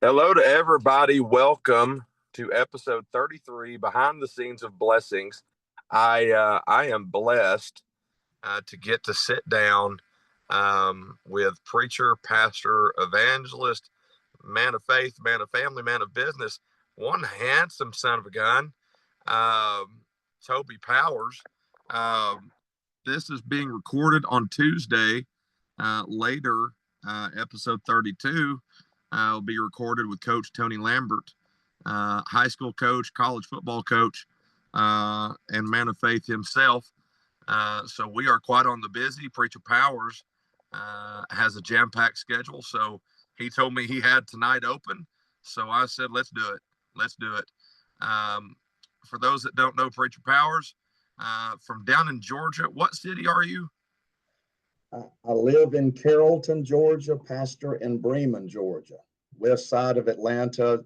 Hello to everybody. Welcome to episode 33, Behind the Scenes of Blessings. I am blessed to get to sit down with preacher, pastor, evangelist, man of faith, man of family, man of business, one handsome son of a gun, um, Toby Powers. Um, this is being recorded on Tuesday. Later, episode 32 will be recorded with Coach Tony Lambert, high school coach, college football coach, and man of faith himself. So we are quite on the busy. Preacher Powers has a jam-packed schedule, so he told me he had tonight open. So I said, let's do it. Let's do it. Um, for those that don't know Preacher Powers, from down in Georgia, what city are you? I live in Carrollton, Georgia, pastor in Bremen, Georgia, west side of Atlanta,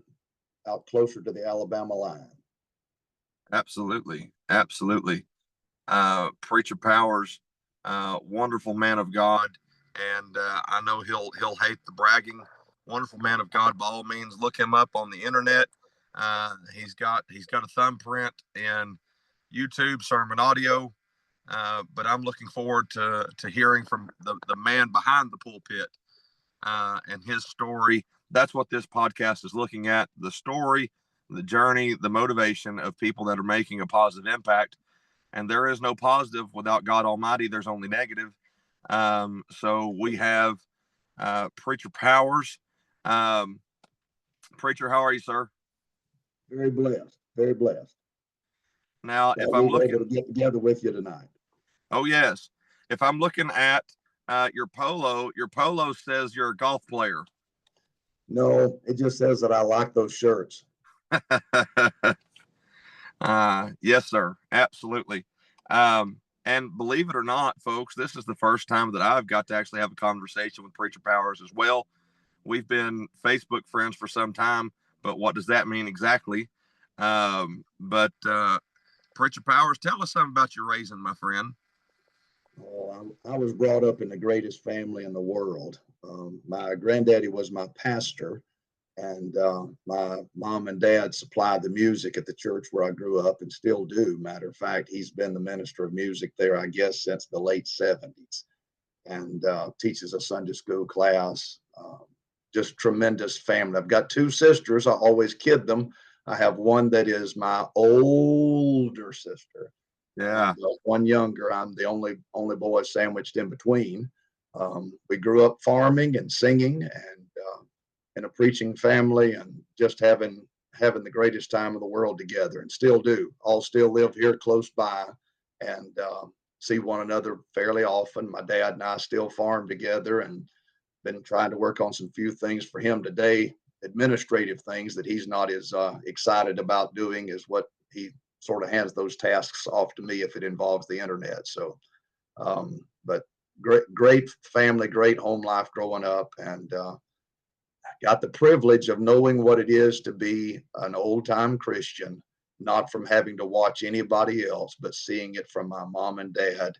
out closer to the Alabama line. Absolutely. Absolutely. Preacher Powers, wonderful man of God. And I know he'll hate the bragging. Wonderful man of God. By all means, look him up on the internet. He's got a thumbprint in YouTube sermon audio. But I'm looking forward to hearing from the man behind the pulpit and his story. That's what this podcast is looking at: the story, the journey, the motivation of people that are making a positive impact. And there is no positive without God Almighty. There's only negative. So we have Preacher Powers. Um, Preacher, how are you, sir? Very blessed, very blessed. Now, if Glad I'm we were able looking, to get together with you tonight. oh yes, if I'm looking at your polo says you're a golf player. No, it just says that I like those shirts. Yes, sir. Absolutely. And believe it or not, folks, this is the first time that I've got to actually have a conversation with Preacher Powers as well. We've been Facebook friends for some time, but what does that mean exactly? But Preacher Powers, tell us something about your raising, my friend. I was brought up in the greatest family in the world. My granddaddy was my pastor, and my mom and dad supplied the music at the church where I grew up and still do. Matter of fact, he's been the minister of music there, I guess, since the late 70s, and teaches a Sunday school class. Just tremendous family. I've got two sisters. I always kid them. I have one that is my older sister, Yeah. and one younger. I'm the only boy sandwiched in between. We grew up farming and singing, and in a preaching family, and just having the greatest time of the world together, and still do. All still live here close by, and see one another fairly often. My dad and I still farm together, and been trying to work on some few things for him today, administrative things that he's not as excited about doing as what he sort of hands those tasks off to me if it involves the internet. So, but great family, great home life growing up, and got the privilege of knowing what it is to be an old time Christian, not from having to watch anybody else, but seeing it from my mom and dad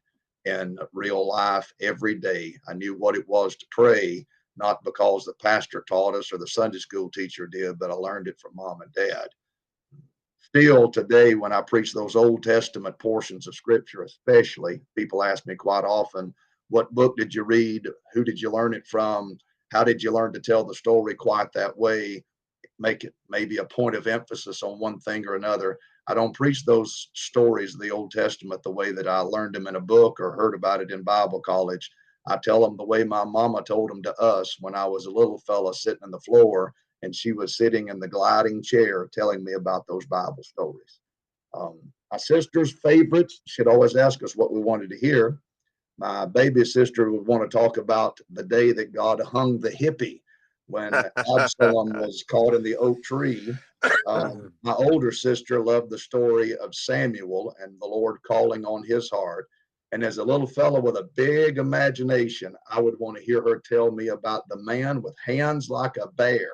in real life every day. I knew what it was to pray, not because the pastor taught us or the Sunday school teacher did, but I learned it from mom and dad. Still today, when I preach those Old Testament portions of scripture, especially, people ask me quite often, what book did you read? Who did you learn it from? How did you learn to tell the story quite that way? Make it maybe a point of emphasis on one thing or another. I don't preach those stories of the Old Testament the way that I learned them in a book or heard about it in Bible college. I tell them the way my mama told them to us when I was a little fella sitting on the floor and she was sitting in the gliding chair telling me about those Bible stories. My sister's favorites, she'd always ask us what we wanted to hear. My baby sister would want to talk about the day that God hung the hippie when Absalom was caught in the oak tree. My older sister loved the story of Samuel and the Lord calling on his heart. And as a little fellow with a big imagination, I would want to hear her tell me about the man with hands like a bear.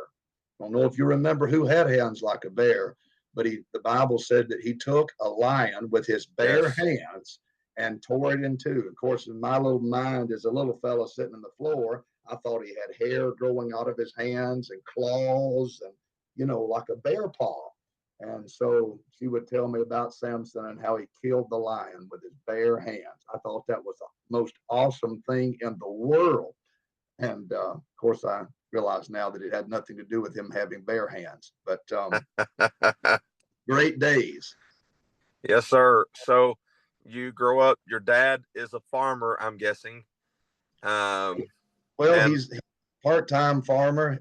I don't know if you remember who had hands like a bear, but the Bible said that he took a lion with his bare Yes. hands and tore it in two. Of course, in my little mind, as a little fellow sitting on the floor, I thought he had hair growing out of his hands and claws and, like a bear paw. And so she would tell me about Samson and how he killed the lion with his bare hands. I thought that was the most awesome thing in the world. And of course, I realize now that it had nothing to do with him having bare hands, but great days. Yes, sir. So you grow up, your dad is a farmer, I'm guessing. Well, And he's a part-time farmer.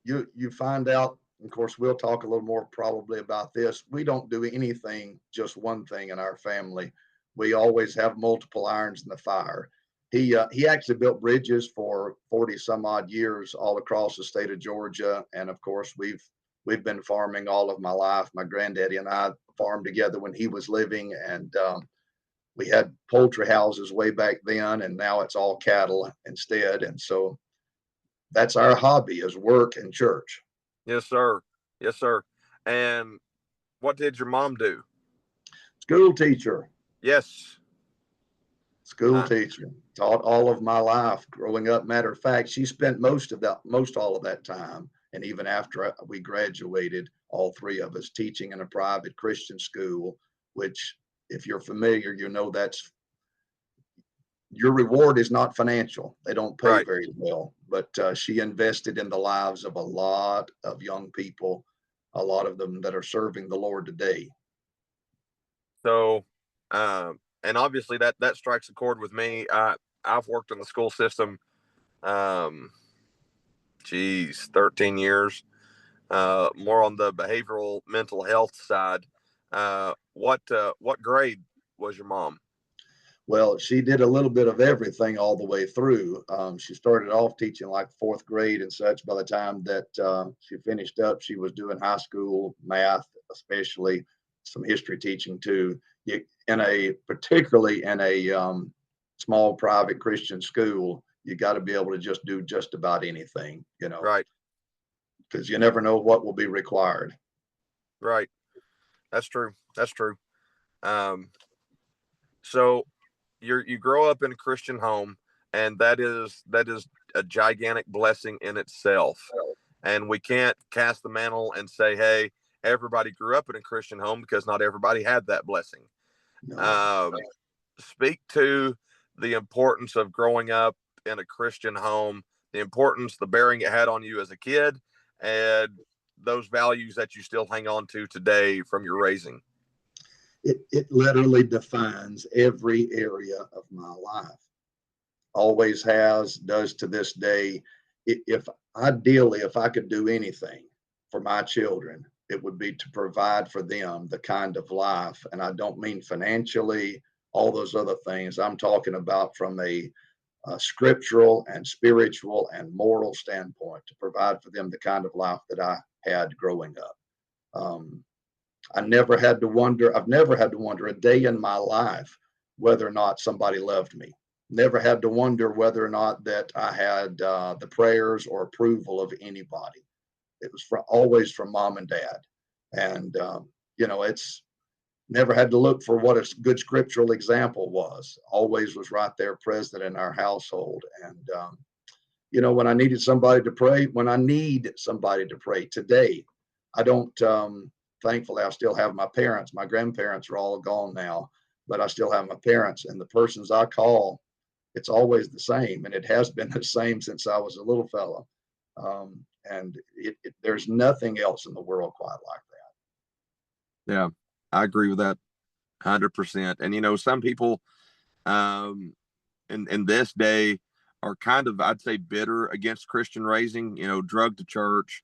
You find out, of course, we'll talk a little more probably about this. We don't do anything, just one thing in our family. We always have multiple irons in the fire. He actually built bridges for 40 some odd years all across the state of Georgia. And of course, we've been farming all of my life. My granddaddy and I farmed together when he was living, and we had poultry houses way back then, and now it's all cattle instead. And so that's our hobby, is work and church. yes, sir. Yes, sir. And what did your mom do? School teacher. Yes. School Uh, teacher. Taught all of my life growing up. Matter of fact, she spent most all of that time, and even after we graduated, all three of us teaching in a private Christian school, which, if you're familiar, that's your reward is not financial. They don't pay right. very well, but she invested in the lives of a lot of young people, a lot of them that are serving the Lord today. So, and obviously that strikes a chord with me. I've worked in the school system, um, 13 years, more on the behavioral mental health side. What grade was your mom? Well, she did a little bit of everything all the way through. She started off teaching like fourth grade and such. By the time that she finished up, she was doing high school math, especially some history teaching too. Particularly in a small private Christian school, you got to be able to just do just about anything, Right. because you never know what will be required. Right. That's true. That's true. Um, so you grow up in a Christian home, and that is a gigantic blessing in itself. And we can't cast the mantle and say, "Hey, everybody grew up in a Christian home," because not everybody had that blessing. No. Um, Speak to the importance of growing up in a Christian home, the importance, the bearing it had on you as a kid, and those values that you still hang on to today from your raising. It literally defines every area of my life. Always has, does to this day. If ideally, if I could do anything for my children, it would be to provide for them the kind of life. And I don't mean financially, all those other things. I'm talking about from a scriptural and spiritual and moral standpoint, to provide for them the kind of life that I had growing up. I've never had to wonder a day in my life whether or not somebody loved me. Never had to wonder whether or not that I had the prayers or approval of anybody. It was always from mom and dad. And, it's never had to look for what a good scriptural example was. Always was right there present in our household. And, when I need somebody to pray today, I don't, thankfully, I still have my parents. My grandparents are all gone now, but I still have my parents, and the persons I call, it's always the same. And it has been the same since I was a little fella. And there's nothing else in the world quite like that. Yeah, I agree with that 100%. And some people, in this day, are kind of, I'd say, bitter against Christian raising. Drugged to church,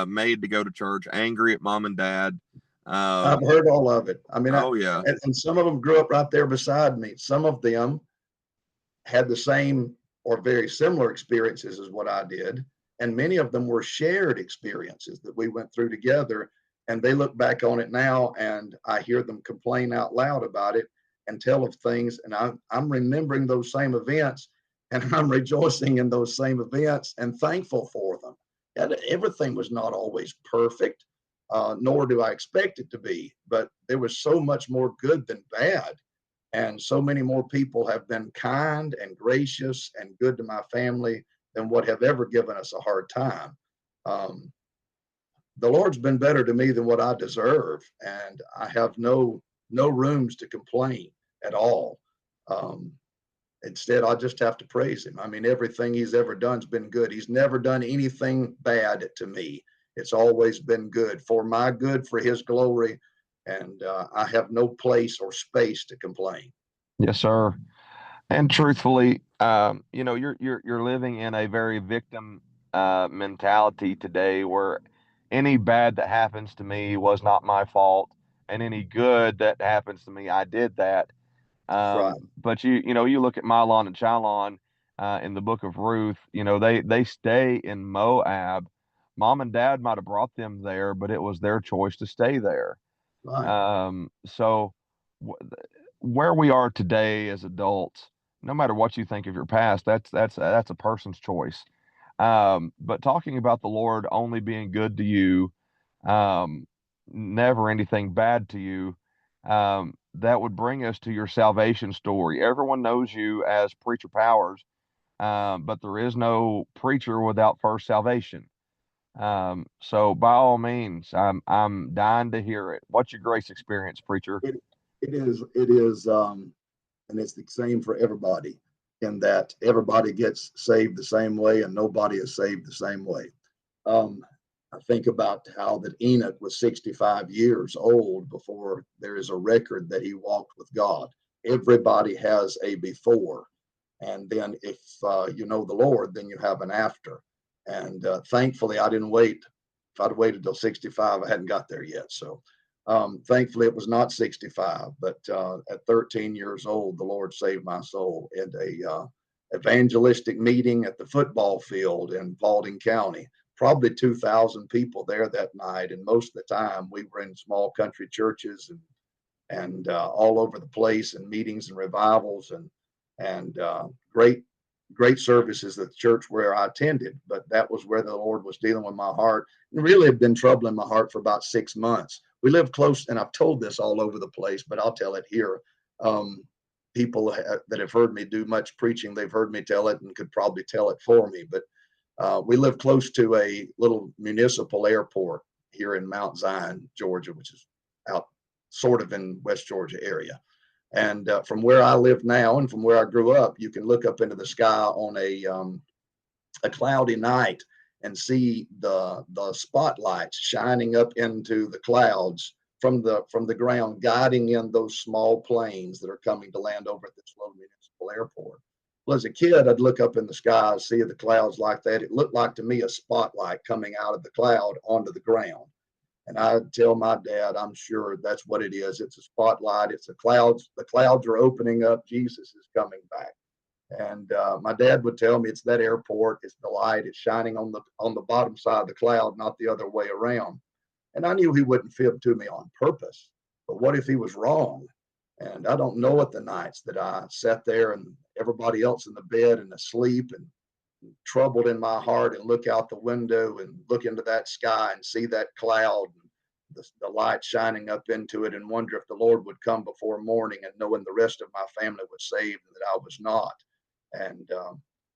made to go to church, angry at mom and dad. I've heard all of it. I mean, Oh yeah, and some of them grew up right there beside me. Some of them had the same or very similar experiences as what I did. And many of them were shared experiences that we went through together. And they look back on it now, and I hear them complain out loud about it and tell of things. And I'm remembering those same events, and I'm rejoicing in those same events and thankful for them. And everything was not always perfect, nor do I expect it to be, but there was so much more good than bad. And so many more people have been kind and gracious and good to my family than what have ever given us a hard time. Um, the Lord's been better to me than what I deserve, and I have no rooms to complain at all. Um, Instead, I just have to praise him. I mean, everything he's ever done's been good. He's never done anything bad to me. It's always been good for my good, for his glory, and I have no place or space to complain. Yes, sir. And truthfully, you're living in a very victim mentality today, where any bad that happens to me was not my fault, and any good that happens to me, I did that. Right. But you look at Milon and Chilon in the book of Ruth. They stay in Moab. Mom and dad might have brought them there, but it was their choice to stay there. Right. So w- where we are today as adults, no matter what you think of your past, that's a person's choice. But talking about the Lord only being good to you, um, never anything bad to you, that would bring us to your salvation story. Everyone knows you as Preacher Powers, but there is no preacher without first salvation. So by all means, I'm dying to hear it. What's your grace experience, preacher? It, it is, and it's the same for everybody, in that everybody gets saved the same way and nobody is saved the same way. Um, I think about how that Enoch was 65 years old before there is a record that he walked with God. Everybody has a before, and then if you know the Lord, then you have an after. And thankfully, I didn't wait. If I'd waited till 65, I hadn't got there yet. So thankfully, it was not 65, but at 13 years old, the Lord saved my soul in a evangelistic meeting at the football field in Paulding County. Probably 2,000 people there that night, and most of the time we were in small country churches and all over the place, and meetings and revivals and great services at the church where I attended. But that was where the Lord was dealing with my heart, and really had been troubling my heart for about 6 months. We lived close, and I've told this all over the place, but I'll tell it here. Um, People that have heard me do much preaching, they've heard me tell it and could probably tell it for me. But we live close to a little municipal airport here in Mount Zion, Georgia, which is out sort of in West Georgia area. And from where I live now and from where I grew up, you can look up into the sky on a cloudy night and see the spotlights shining up into the clouds from the ground, guiding in those small planes that are coming to land over at this little municipal airport. Well, as a kid, I'd look up in the sky, see the clouds like that. It looked like to me a spotlight coming out of the cloud onto the ground. And I tell my dad, I'm sure that's what it is. It's a spotlight. It's the clouds. The clouds are opening up. Jesus is coming back. And my dad would tell me it's that airport. It's the light. It's shining on the bottom side of the cloud, not the other way around. And I knew he wouldn't fib to me on purpose. But what if he was wrong? And I don't know what the nights that I sat there and everybody else in the bed and asleep and troubled in my heart and look out the window and look into that sky and see that cloud and the light shining up into it and wonder if the Lord would come before morning, and knowing the rest of my family was saved and that I was not. And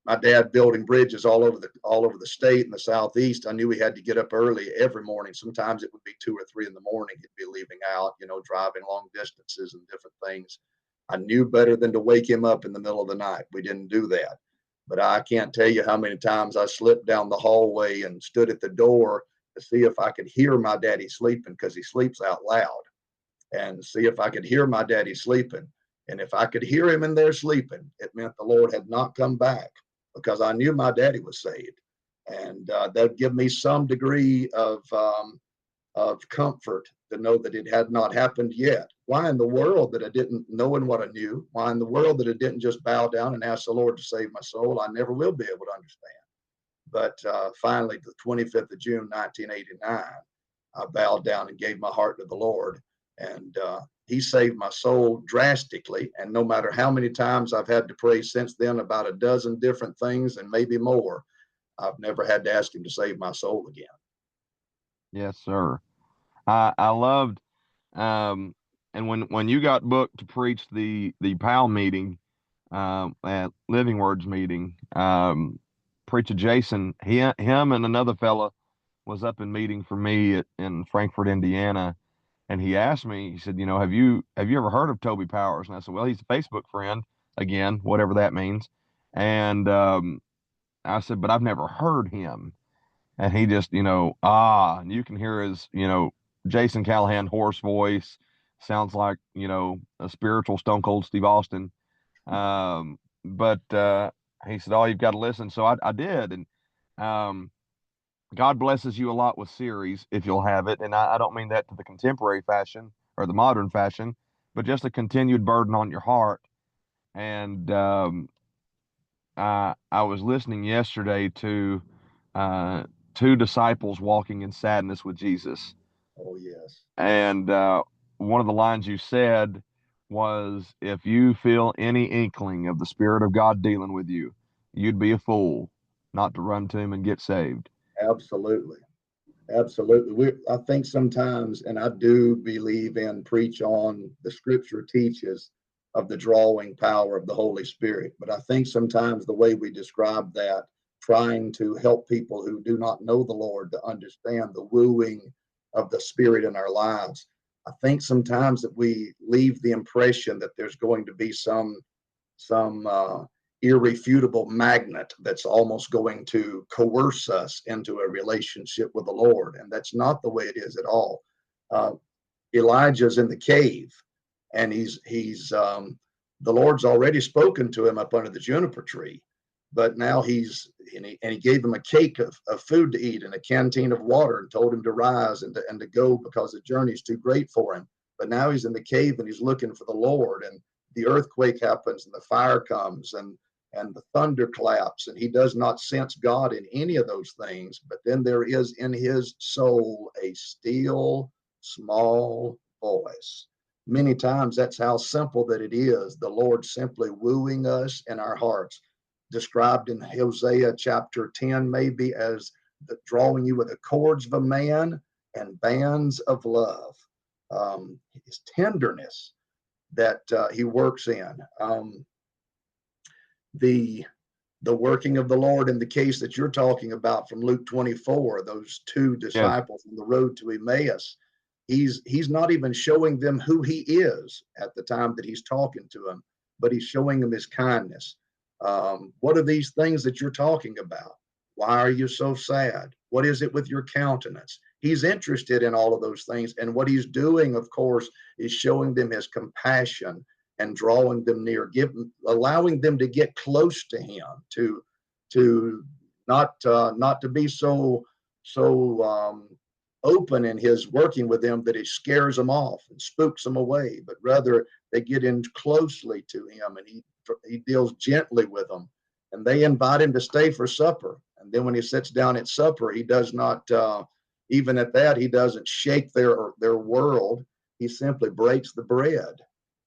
my dad building bridges all over the state in the southeast. I knew he had to get up early every morning. Sometimes it would be 2 or 3 in the morning. He'd be leaving out, driving long distances and different things. I knew better than to wake him up in the middle of the night. We didn't do that. But I can't tell you how many times I slipped down the hallway and stood at the door to see if I could hear my daddy sleeping, because he sleeps out loud, and see if I could hear my daddy sleeping. And if I could hear him in there sleeping, it meant the Lord had not come back, because I knew my daddy was saved. And that'd give me some degree of comfort to know that it had not happened yet. Why in the world that I didn't, knowing what I knew, why in the world that I didn't just bow down and ask the Lord to save my soul, I never will be able to understand. But finally, the 25th of June, 1989, I bowed down and gave my heart to the Lord. And he saved my soul drastically. And no matter how many times I've had to pray since then about a dozen different things and maybe more, I've never had to ask him to save my soul again. Yes, sir. I loved, and when you got booked to preach the PAL meeting, at Living Words meeting, Preacher Jason, him and another fella was up in meeting for me in Frankfort, Indiana, and he asked me, he said, have you ever heard of Toby Powers? And I said, well, he's a Facebook friend, again, whatever that means. And I said, but I've never heard him. And he just, and you can hear his, Jason Callahan hoarse voice, sounds like, a spiritual Stone Cold Steve Austin. But he said, oh, you've got to listen. So I did. And God blesses you a lot with series if you'll have it. And I don't mean that to the contemporary fashion or the modern fashion, but just a continued burden on your heart. And I was listening yesterday to two disciples walking in sadness with Jesus. Oh, yes. And one of the lines you said was, if you feel any inkling of the Spirit of God dealing with you, you'd be a fool not to run to him and get saved. Absolutely. Absolutely. I think sometimes, and I do believe and preach on the scripture teaches of the drawing power of the Holy Spirit. But I think sometimes the way we describe that, trying to help people who do not know the Lord to understand the wooing of the Spirit in our lives, I think sometimes that we leave the impression that there's going to be some irrefutable magnet that's almost going to coerce us into a relationship with the Lord. And that's not the way it is at all. Uh, Elijah's in the cave, and the Lord's already spoken to him up under the juniper tree, but now he gave him a cake of food to eat and a canteen of water and told him to rise and to go because the journey is too great for him. But now he's in the cave and he's looking for the Lord, and the earthquake happens and the fire comes and the thunder claps, and he does not sense God in any of those things. But then there is in his soul a still small voice. Many times that's how simple that it is. The Lord simply wooing us in our hearts, described in Hosea chapter 10 maybe as the drawing you with the cords of a man and bands of love. His tenderness that he works in. The working of the Lord in the case that you're talking about from Luke 24, those two Yes. disciples on the road to Emmaus, he's not even showing them who he is at the time that he's talking to them, but he's showing them his kindness. What are these things that you're talking about? Why are you so sad? What is it with your countenance? He's interested in all of those things. And what he's doing, of course, is showing them his compassion and drawing them near, allowing them to get close to him, to not to be so open in his working with them that it scares them off and spooks them away, but rather they get in closely to him, and he deals gently with them, and they invite him to stay for supper. And then when he sits down at supper, he does not even at that, he doesn't shake their world. He simply breaks the bread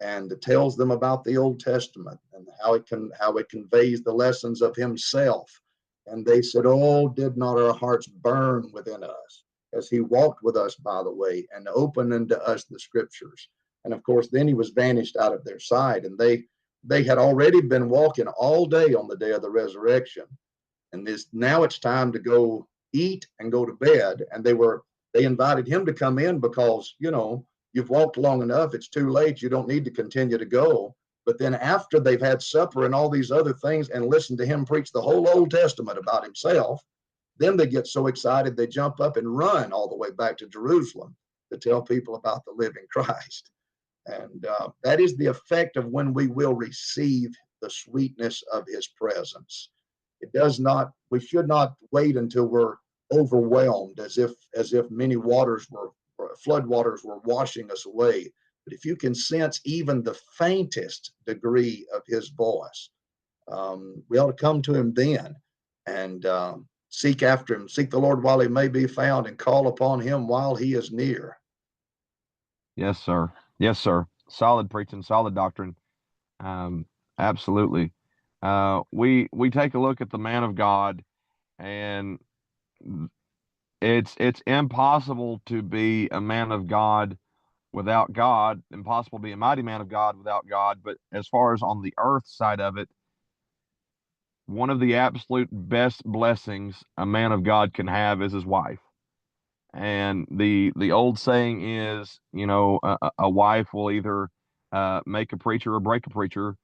and tells them about the Old Testament and how it conveys the lessons of himself. And they said, oh, did not our hearts burn within us as he walked with us by the way and opened unto us the scriptures. And of course, then he was vanished out of their sight. And they had already been walking all day on the day of the resurrection. And now it's time to go eat and go to bed. And they invited him to come in because, you've walked long enough. It's too late. You don't need to continue to go. But then after they've had supper and all these other things and listened to him preach the whole Old Testament about himself, then they get so excited they jump up and run all the way back to Jerusalem to tell people about the living Christ. And that is the effect of when we will receive the sweetness of his presence. We should not wait until we're overwhelmed as if many flood waters were washing us away. But if you can sense even the faintest degree of his voice, we ought to come to him then and seek after him, seek the Lord while he may be found, and call upon him while he is near. Yes, sir. Yes, sir. Solid preaching, solid doctrine. Um, Absolutely. We take a look at the man of God, and it's impossible to be a man of God without God, impossible to be a mighty man of God without God. But as far as on the earth side of it, one of the absolute best blessings a man of God can have is his wife. And the old saying is, a wife will either make a preacher or break a preacher.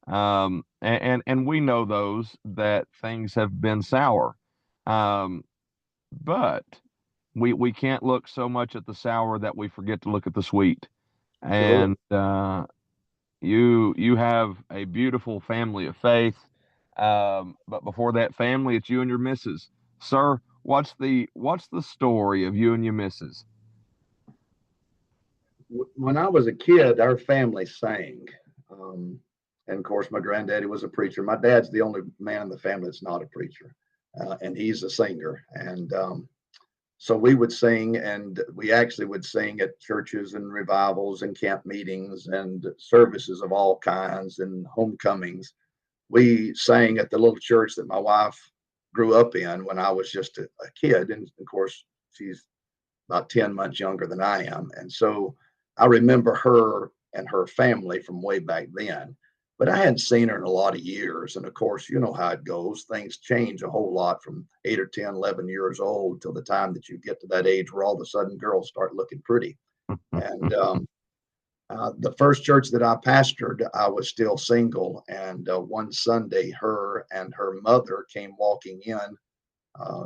And we know those that things have been sour. Um, but we can't look so much at the sour that we forget to look at the sweet. Sure. And you have a beautiful family of faith. But before that family, it's you and your missus. Sir, what's the story of you and your missus? When I was a kid, our family sang. Um, and of course, my granddaddy was a preacher. My dad's the only man in the family that's not a preacher, and he's a singer. And so we would sing, and we actually would sing at churches and revivals and camp meetings and services of all kinds and homecomings. We sang at the little church that my wife grew up in when I was just a kid. And of course, she's about 10 months younger than I am. And so I remember her and her family from way back then. But I hadn't seen her in a lot of years. And of course, you know how it goes. Things change a whole lot from 8 or 10, 11 years old till the time that you get to that age where all of a sudden girls start looking pretty. And the first church that I pastored, I was still single. And one Sunday, her and her mother came walking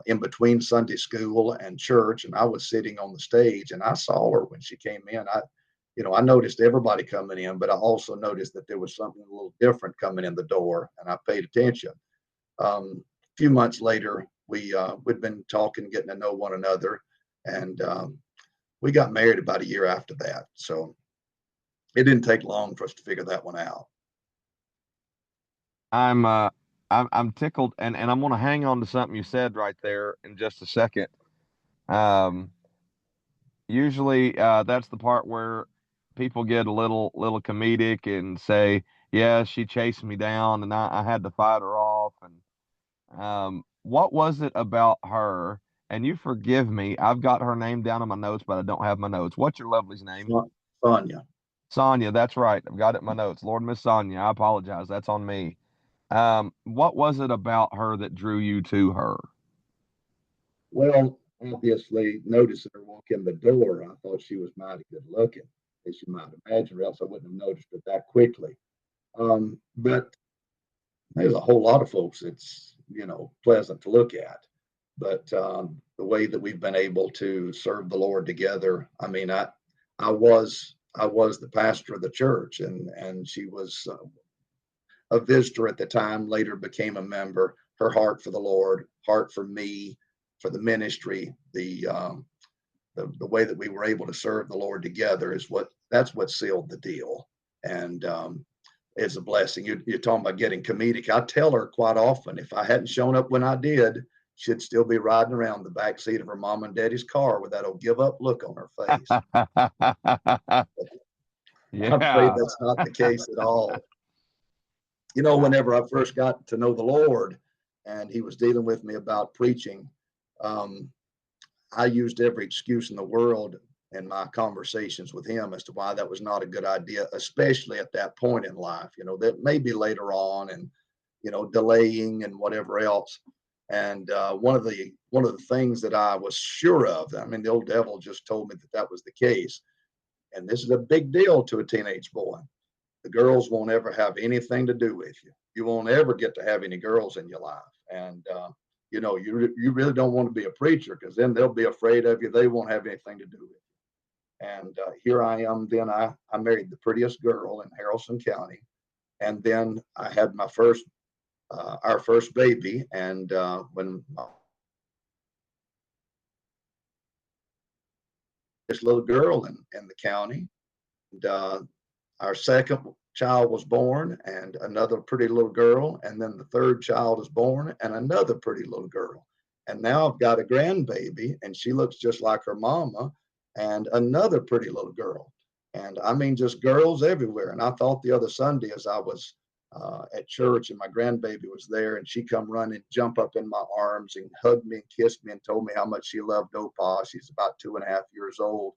in between Sunday school and church, and I was sitting on the stage, and I saw her when she came in. I noticed everybody coming in, but I also noticed that there was something a little different coming in the door, and I paid attention. A few months later, we'd been talking, getting to know one another, and we got married about a year after that. So it didn't take long for us to figure that one out. I'm uh I'm tickled, and I'm gonna hang on to something you said right there in just a second. Um Usually that's the part where people get a little comedic and say, yeah, she chased me down and I had to fight her off. And what was it about her? And you forgive me, I've got her name down in my notes, but I don't have my notes. What's your lovely's name? Sonia. Sonia, that's right. I've got it in my notes. Lord, Miss Sonia, I apologize. That's on me. What was it about her that drew you to her? Well, obviously, noticing her walk in the door, I thought she was mighty good looking, as you might imagine, or else I wouldn't have noticed her that quickly. But there's a whole lot of folks it's pleasant to look at. But the way that we've been able to serve the Lord together, I mean, I was the pastor of the church, and she was a visitor at the time, later became a member. Her heart for the Lord, heart for me, for the ministry, the way that we were able to serve the Lord together that's what sealed the deal. And it's a blessing. You're talking about getting comedic. I tell her quite often, if I hadn't shown up when I did, she'd still be riding around the back seat of her mom and daddy's car with that old give up look on her face. I'm afraid Yeah. that's not the case at all. Whenever I first got to know the Lord and he was dealing with me about preaching, um, I used every excuse in the world in my conversations with him as to why that was not a good idea, especially at that point in life, that maybe later on and, delaying and whatever else. And one of the things that I was sure of, I mean, the old devil just told me that that was the case. And this is a big deal to a teenage boy. The girls won't ever have anything to do with you. You won't ever get to have any girls in your life. And, you really don't want to be a preacher because then they'll be afraid of you. They won't have anything to do with you. And here I am. Then I married the prettiest girl in Haralson County. And then I had our first baby. And when this little girl in the county, and our second child was born and another pretty little girl. And then the third child is born and another pretty little girl. And now I've got a grandbaby and she looks just like her mama and another pretty little girl. And I mean, just girls everywhere. And I thought the other Sunday as I was at church and my grandbaby was there and she come running, jump up in my arms and hugged me and kissed me and told me how much she loved Opa. She's about 2.5 years old.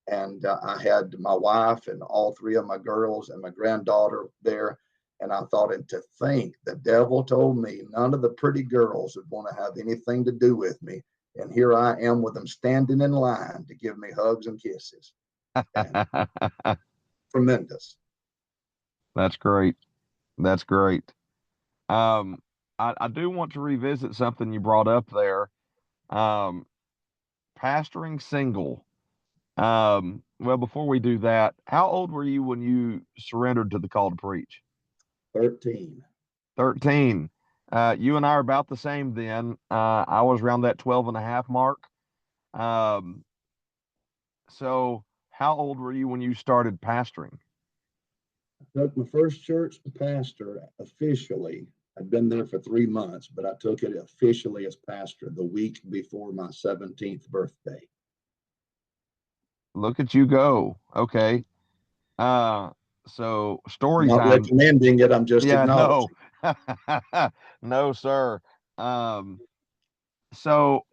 And I had my wife and all three of my girls and my granddaughter there. And I thought, and to think the devil told me none of the pretty girls would want to have anything to do with me. And here I am with them standing in line to give me hugs and kisses. And tremendous. That's great. That's great. Um, I do want to revisit something you brought up there. Um, Pastoring single. Well, before we do that, how old were you when you surrendered to the call to preach? 13. 13. You and I are about the same then. I was around that 12 and a half mark. Um, so how old were you when you started pastoring? I took my first church to pastor officially. I'd been there for 3 months, but I took it officially as pastor the week before my 17th birthday. Look at you go. Okay. Uh, so I'm story not time. recommending it. I'm just Yeah, no. acknowledging. No, sir. Um, so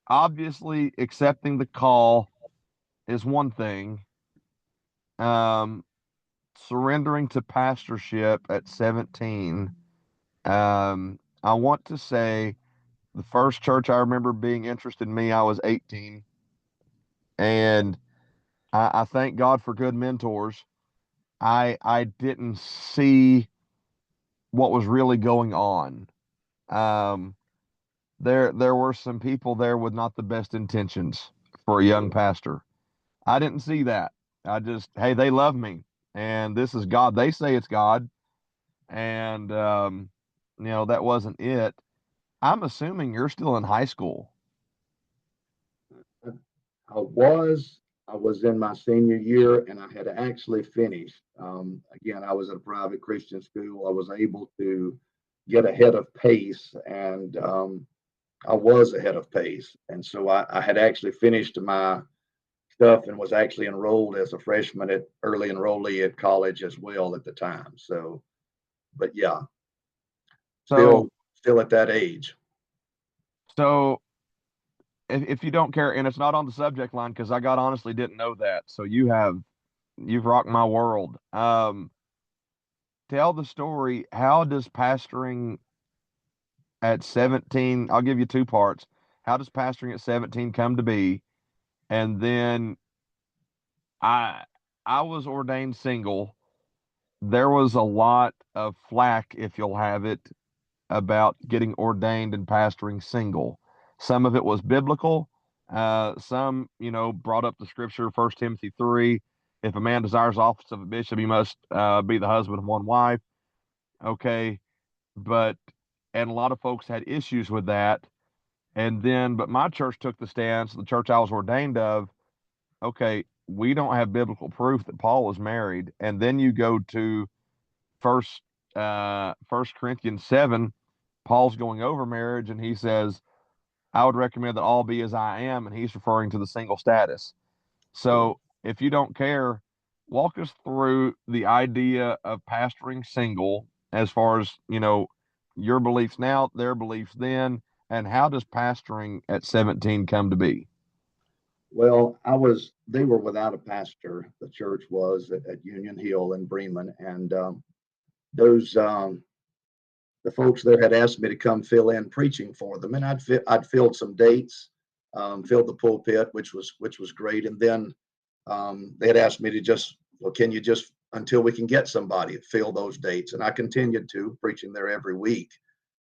obviously accepting the call is one thing. Um, Surrendering to pastorship at 17. I want to say the first church I remember being interested in me, I was 18. And I thank God for good mentors. I didn't see what was really going on. Um, there were some people there with not the best intentions for a young pastor. I didn't see that. I just, hey, they love me, and this is God. They say it's God, and that wasn't it. I'm assuming you're still in high school. I was in my senior year, and I had actually finished. Again, I was at a private Christian school. I was able to get ahead of pace, and I was ahead of pace. And so I had actually finished my stuff and was actually enrolled as a freshman at early enrollee at college as well at the time. So, but yeah, So, still at that age. so if you don't care, and it's not on the subject line because I got honestly didn't know that. So you've rocked my world. Tell the story. How does pastoring at 17? I'll give you two parts. How does pastoring at 17 come to be? And then I I was ordained single. There was a lot of flack, if you'll have it, about getting ordained and pastoring single. Some of it was biblical. Some, brought up the scripture, 1 Timothy 3. If a man desires office of a bishop, he must be the husband of one wife. Okay. But, and a lot of folks had issues with that. And then, but my church took the stance, the church I was ordained of, okay, we don't have biblical proof that Paul was married. And then you go to first, 1 Corinthians 7, Paul's going over marriage and he says, I would recommend that all be as I am. And he's referring to the single status. So if you don't care, walk us through the idea of pastoring single as far as, your beliefs now, their beliefs then, and how does pastoring at 17 come to be? Well, they were without a pastor. The church was at Union Hill in Bremen. And those, the folks there had asked me to come fill in preaching for them. And I'd filled some dates, filled the pulpit, which was great. And then they had asked me to well, can you just, until we can get somebody, fill those dates? And I continued to preaching there every week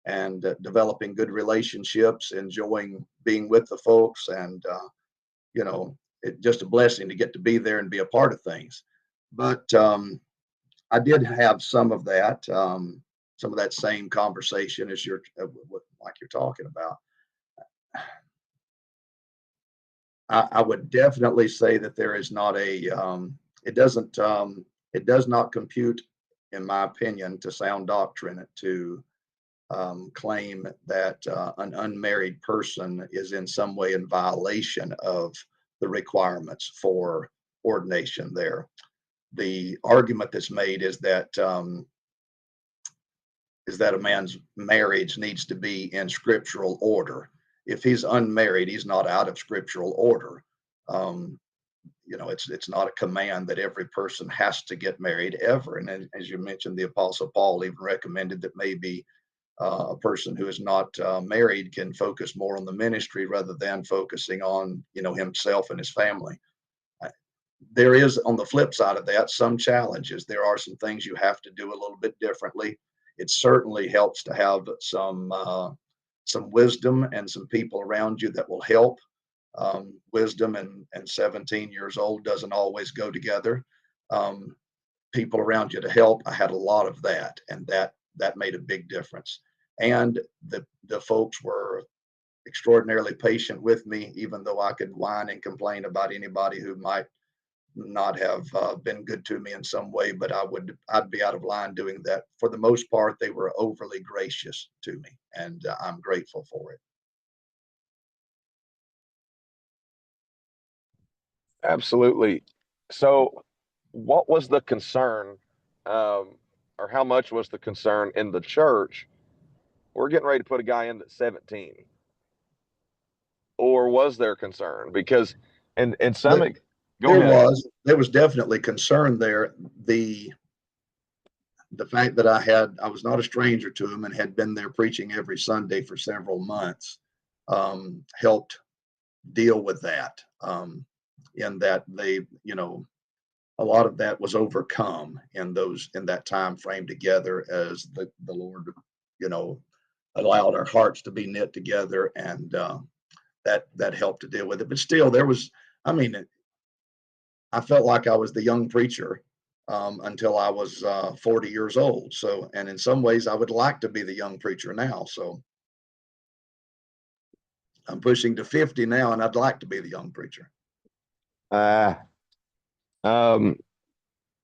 and developing good relationships, enjoying being with the folks, and just a blessing to get to be there and be a part of things. But I did have some of that same conversation as like you're talking about. I would definitely say that there is not it does not compute, in my opinion, to sound doctrine to claim that an unmarried person is in some way in violation of the requirements for ordination there. The argument that's made is that a man's marriage needs to be in scriptural order. If he's unmarried, he's not out of scriptural order. Um, it's not a command that every person has to get married ever. And as you mentioned, the Apostle Paul even recommended that maybe a person who is not married can focus more on the ministry rather than focusing on himself and his family. There is, on the flip side of that, some challenges. There are some things you have to do a little bit differently. It certainly helps to have some wisdom and some people around you that will help. Wisdom and 17 years old doesn't always go together. People around you to help. I had a lot of that, and that made a big difference. And the folks were extraordinarily patient with me, even though I could whine and complain about anybody who might not have been good to me in some way, but I'd be out of line doing that. For the most part, they were overly gracious to me, and I'm grateful for it. Absolutely. So, what was the concern, or how much was the concern in the church? We're getting ready to put a guy in at 17, or was there concern? Because, and some, But go ahead. there was definitely concern there. The fact that I was not a stranger to him and had been there preaching every Sunday for several months helped deal with that. In that a lot of that was overcome in that time frame together as the Lord, allowed our hearts to be knit together, and that helped to deal with it. But still, I mean, I felt like I was the young preacher until I was 40 years old. So, and in some ways, I would like to be the young preacher now. So, I'm pushing to 50 now, and I'd like to be the young preacher. Uh, um,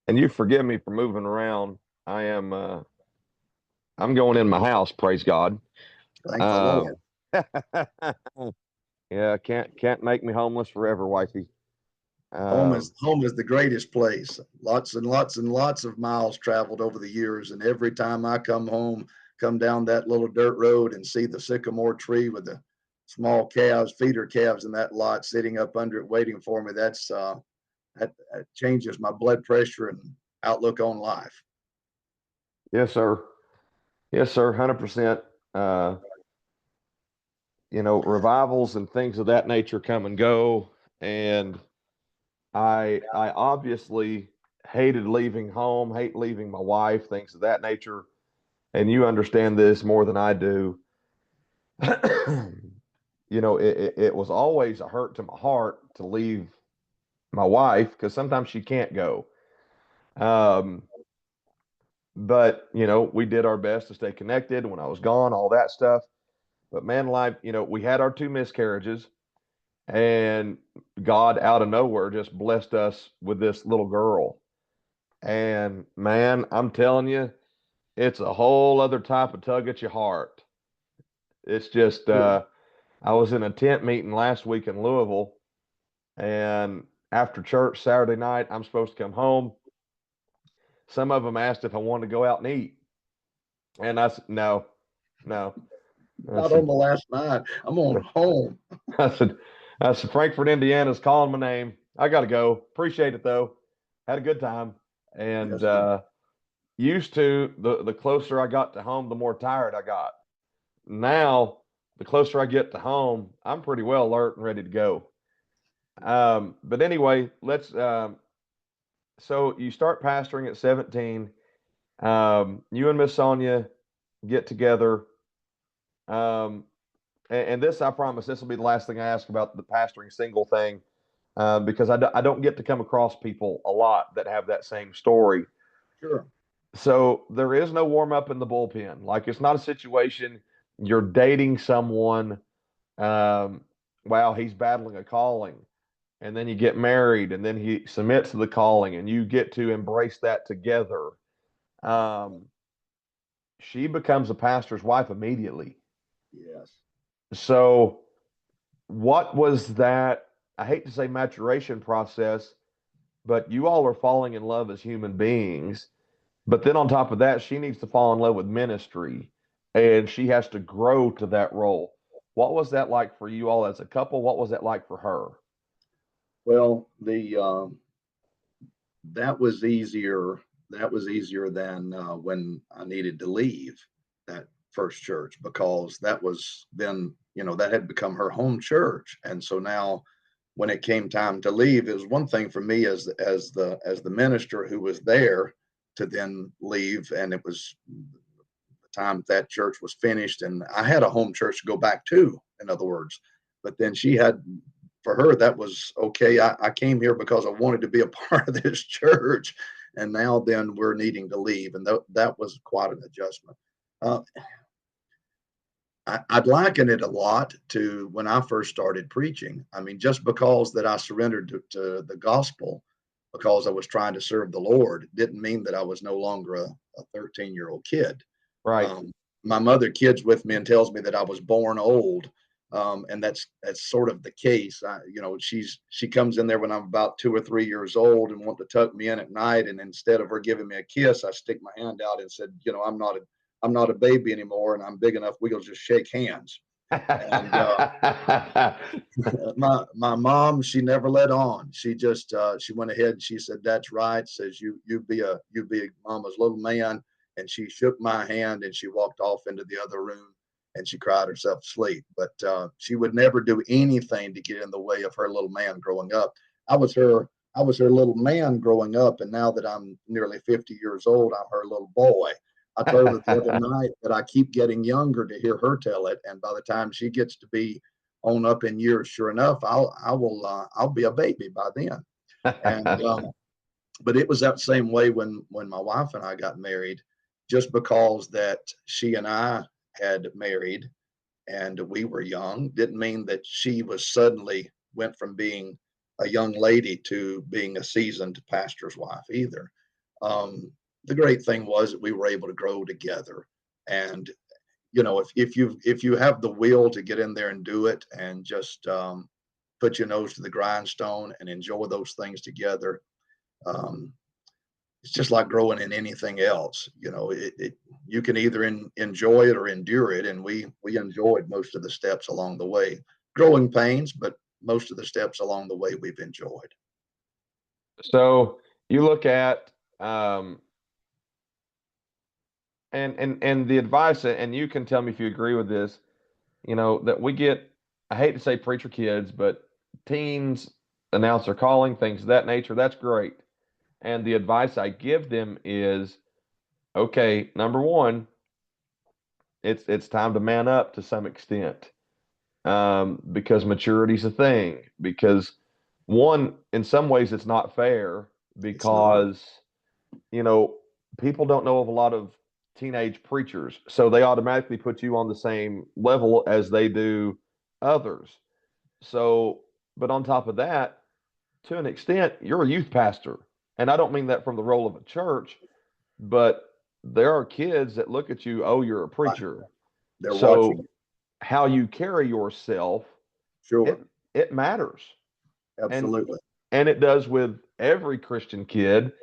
and you forgive me for moving around. I'm going in my house. Praise God. Thank the Lord. Yeah, can't make me homeless forever, wifey. Home is the greatest place. Lots and lots and lots of miles traveled over the years, and every time I come home, come down that little dirt road and see the sycamore tree with the small calves, feeder calves in that lot sitting up under it waiting for me, that changes my blood pressure and outlook on life. Yes, sir. Yes, sir. 100%. Revivals and things of that nature come and go, and I obviously hated leaving home, hate leaving my wife, things of that nature. And you understand this more than I do. It was always a hurt to my heart to leave my wife because sometimes she can't go. Um, but we did our best to stay connected when I was gone, all that stuff. But man, life, we had our two miscarriages, and God out of nowhere just blessed us with this little girl. And man, I'm telling you, it's a whole other type of tug at your heart. It's just, I was in a tent meeting last week in Louisville, and after church Saturday night, I'm supposed to come home. Some of them asked if I wanted to go out and eat. And I said, no. Not on the last night. I'm on home. I said, Frankfort, Indiana's calling my name. I got to go. Appreciate it though. Had a good time. And used to, the closer I got to home, the more tired I got. Now, the closer I get to home, I'm pretty well alert and ready to go. But anyway, so you start pastoring at 17. You and Miss Sonia get together. And this, I promise, this will be the last thing I ask about the pastoring single thing, because I don't get to come across people a lot that have that same story. Sure. So there is no warm up in the bullpen. Like, it's not a situation you're dating someone while he's battling a calling, and then you get married, and then he submits to the calling, and you get to embrace that together. She becomes a pastor's wife immediately. Yes. So what was that? I hate to say maturation process, but you all are falling in love as human beings. But then on top of that, she needs to fall in love with ministry, and she has to grow to that role. What was that like for you all as a couple? What was that like for her? Well, that was easier. That was easier than when I needed to leave that first church, because that was then, that had become her home church. And so now when it came time to leave, it was one thing for me as the minister who was there to then leave. And it was the time that church was finished, and I had a home church to go back to, in other words. But then she had, for her, that was okay. I came here because I wanted to be a part of this church. And now then we're needing to leave. And that was quite an adjustment. Uh, I'd liken it a lot to when I first started preaching. I mean, just because that I surrendered to the gospel because I was trying to serve the Lord didn't mean that I was no longer a 13-year-old kid. Right. My mother kids with me and tells me that I was born old. And that's sort of the case. She comes in there when I'm about 2 or 3 years old and want to tuck me in at night. And instead of her giving me a kiss, I stick my hand out and said, I'm not a baby anymore, and I'm big enough. We'll just shake hands. And my mom, she never let on. She just she went ahead and she said, "That's right." Says you be mama's little man. And she shook my hand and she walked off into the other room and she cried herself to sleep. But she would never do anything to get in the way of her little man growing up. I was her little man growing up, and now that I'm nearly 50 years old, I'm her little boy. I told her the other night that I keep getting younger to hear her tell it, and by the time she gets to be on up in years, sure enough, I'll be a baby by then. And but it was that same way when my wife and I got married. Just because that she and I had married and we were young didn't mean that she was suddenly went from being a young lady to being a seasoned pastor's wife either. Um, the great thing was that we were able to grow together. And if you have the will to get in there and do it and just put your nose to the grindstone and enjoy those things together, um, it's just like growing in anything else. You can either enjoy it or endure it, and we enjoyed most of the steps along the way. Growing pains, but most of the steps along the way we've enjoyed. So you look at um, and the advice, and you can tell me if you agree with this. That we get. I hate to say preacher kids, but teens announce their calling, things of that nature. That's great. And the advice I give them is, okay, number one, it's time to man up to some extent, because maturity's a thing. Because one, in some ways, it's not fair It's not. because you know people don't know of a lot of teenage preachers, so they automatically put you on the same level as they do others. So, but on top of that, to an extent, you're a youth pastor, and I don't mean that from the role of a church, but there are kids that look at you, oh, you're a Right. preacher. They're So watching. how you carry yourself, Sure. it matters. And Absolutely. and it does with every Christian kid,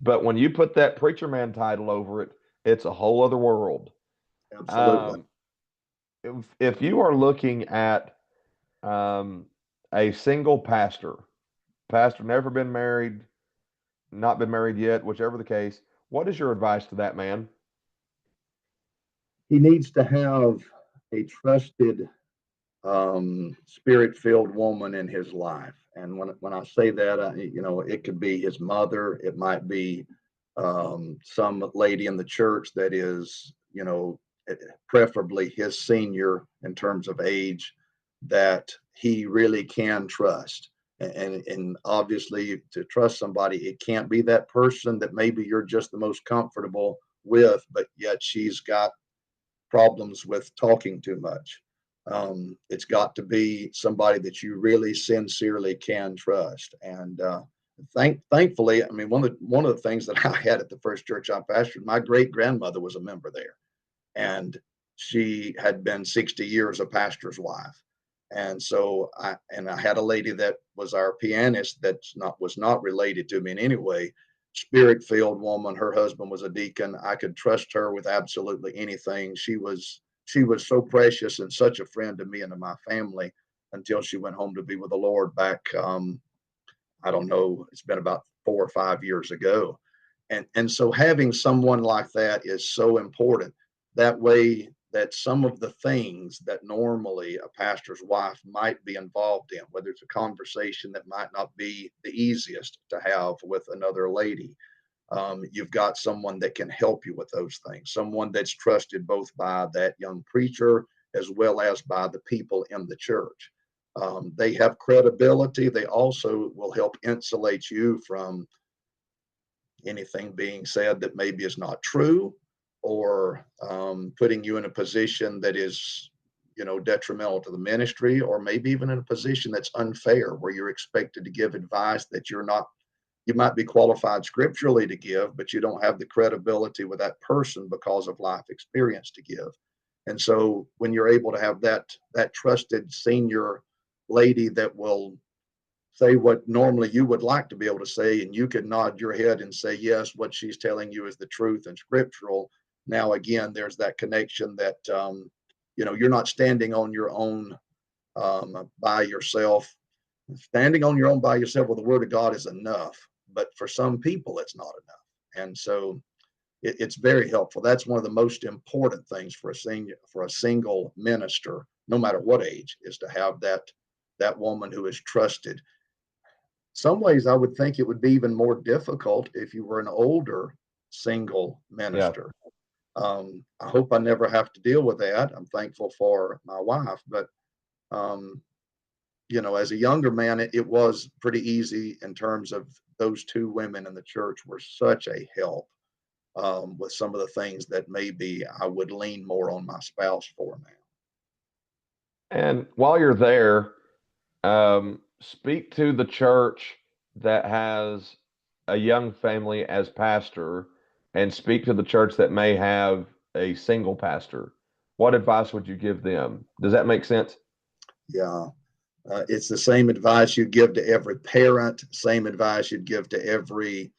but when you put that preacher man title over it, it's a whole other world. Absolutely. Um, if you are looking at um, a single pastor never been married, not been married yet, whichever the case, what is your advice to that man? He needs to have a trusted, spirit-filled woman in his life. And when I say that, it could be his mother. It might be some lady in the church that is, preferably his senior in terms of age, that he really can trust. And obviously, to trust somebody, it can't be that person that maybe you're just the most comfortable with, but yet she's got problems with talking too much. It's got to be somebody that you really sincerely can trust. And thankfully, I mean, one of the things that I had at the first church I pastored, my great grandmother was a member there, and she had been 60 years a pastor's wife. And so I had a lady that was our pianist that was not related to me in any way. Spirit filled woman. Her husband was a deacon. I could trust her with absolutely anything. She was so precious and such a friend to me and to my family until she went home to be with the Lord back I don't know, it's been about 4 or 5 years ago. And so having someone like that is so important. That way that some of the things that normally a pastor's wife might be involved in, whether it's a conversation that might not be the easiest to have with another lady, you've got someone that can help you with those things, someone that's trusted both by that young preacher as well as by the people in the church. They have credibility. They also will help insulate you from anything being said that maybe is not true, or putting you in a position that is, detrimental to the ministry, or maybe even in a position that's unfair, where you're expected to give advice that you might be qualified scripturally to give, but you don't have the credibility with that person because of life experience to give. And so when you're able to have that trusted senior lady that will say what normally you would like to be able to say, and you can nod your head and say, yes, what she's telling you is the truth and scriptural. Now, again, there's that connection that, you're not standing on your own by yourself. Standing on your own by yourself with the word of God is enough, but for some people, it's not enough. And so it's very helpful. That's one of the most important things for a single minister, no matter what age, is to have that woman who is trusted. Some ways I would think it would be even more difficult if you were an older single Yeah. minister. I hope I never have to deal with that. I'm thankful for my wife, but um, as a younger man, it was pretty easy in terms of those two women in the church were such a help with some of the things that maybe I would lean more on my spouse for now. And while you're there, speak to the church that has a young family as pastor, and speak to the church that may have a single pastor. What advice would you give them? Does that make sense? Yeah. It's the same advice you'd give to every parent, same advice you'd give to every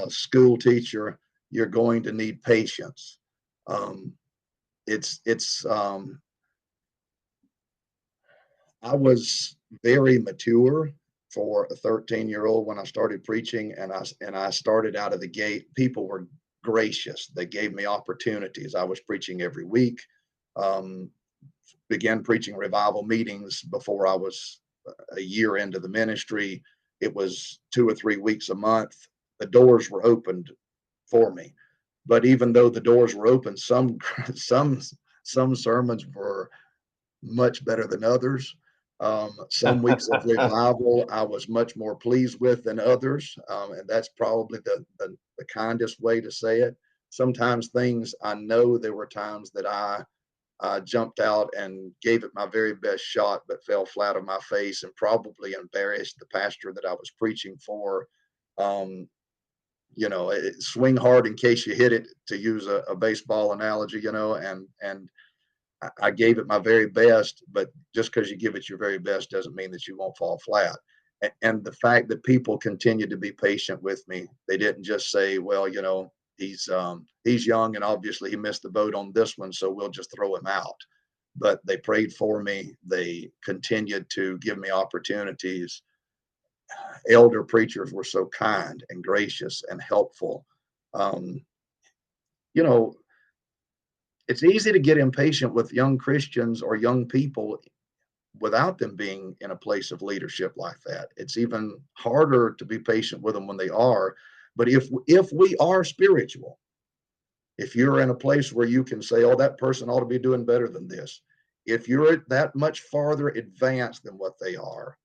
school teacher. You're going to need patience. Um, it's I was very mature for a 13-year-old when I started preaching, and I started out of the gate. People were gracious. They gave me opportunities. I was preaching every week. Um, Began preaching revival meetings before I was a year into the ministry. It was 2 or 3 weeks a month. The doors were opened for me. But even though the doors were open, some some sermons were much better than others. Some weeks of revival I was much more pleased with than others, and that's probably the kindest way to say it. Sometimes things, I know there were times that I jumped out and gave it my very best shot, but fell flat on my face and probably embarrassed the pastor that I was preaching for. Um, Swing hard in case you hit it, to use a baseball analogy, and I gave it my very best, but just because you give it your very best doesn't mean that you won't fall flat. And the fact that people continued to be patient with me, they didn't just say, well, he's young and obviously he missed the boat on this one, so we'll just throw him out. But they prayed for me. They continued to give me opportunities. Elder preachers were so kind and gracious and helpful. Um, you know, it's easy to get impatient with young Christians or young people without them being in a place of leadership like that. It's even harder to be patient with them when they are. But if we are spiritual, if you're in a place where you can say, oh, that person ought to be doing better than this, if you're that much farther advanced than what they are,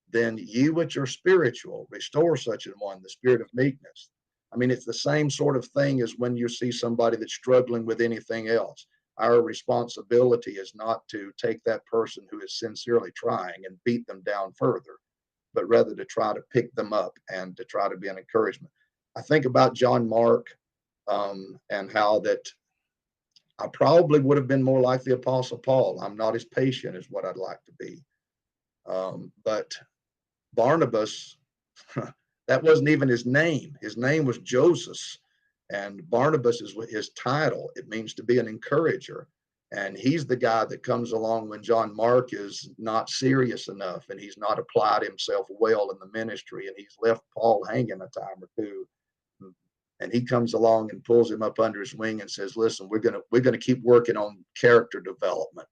then you, which are spiritual, restore such an one, the spirit of meekness. I mean, it's the same sort of thing as when you see somebody that's struggling with anything else. Our responsibility is not to take that person who is sincerely trying and beat them down further, but rather to try to pick them up and to try to be an encouragement. I think about John Mark, and how that I probably would have been more like the Apostle Paul. I'm not as patient as what I'd like to be. But Barnabas, that wasn't even his name. His name was Joseph, and Barnabas is his title. It means to be an encourager. And he's the guy that comes along when John Mark is not serious enough and he's not applied himself well in the ministry and he's left Paul hanging a time or two. And he comes along and pulls him up under his wing and says, listen, we're gonna keep working on character development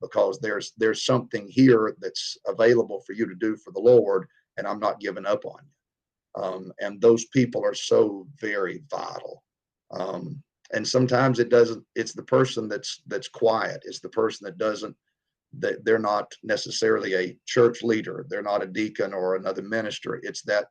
because there's something here that's available for you to do for the Lord, and I'm not giving up on you. And those people are so very vital. And sometimes it's the person that's quiet. It's the person that they're not necessarily a church leader. They're not a deacon or another minister. It's that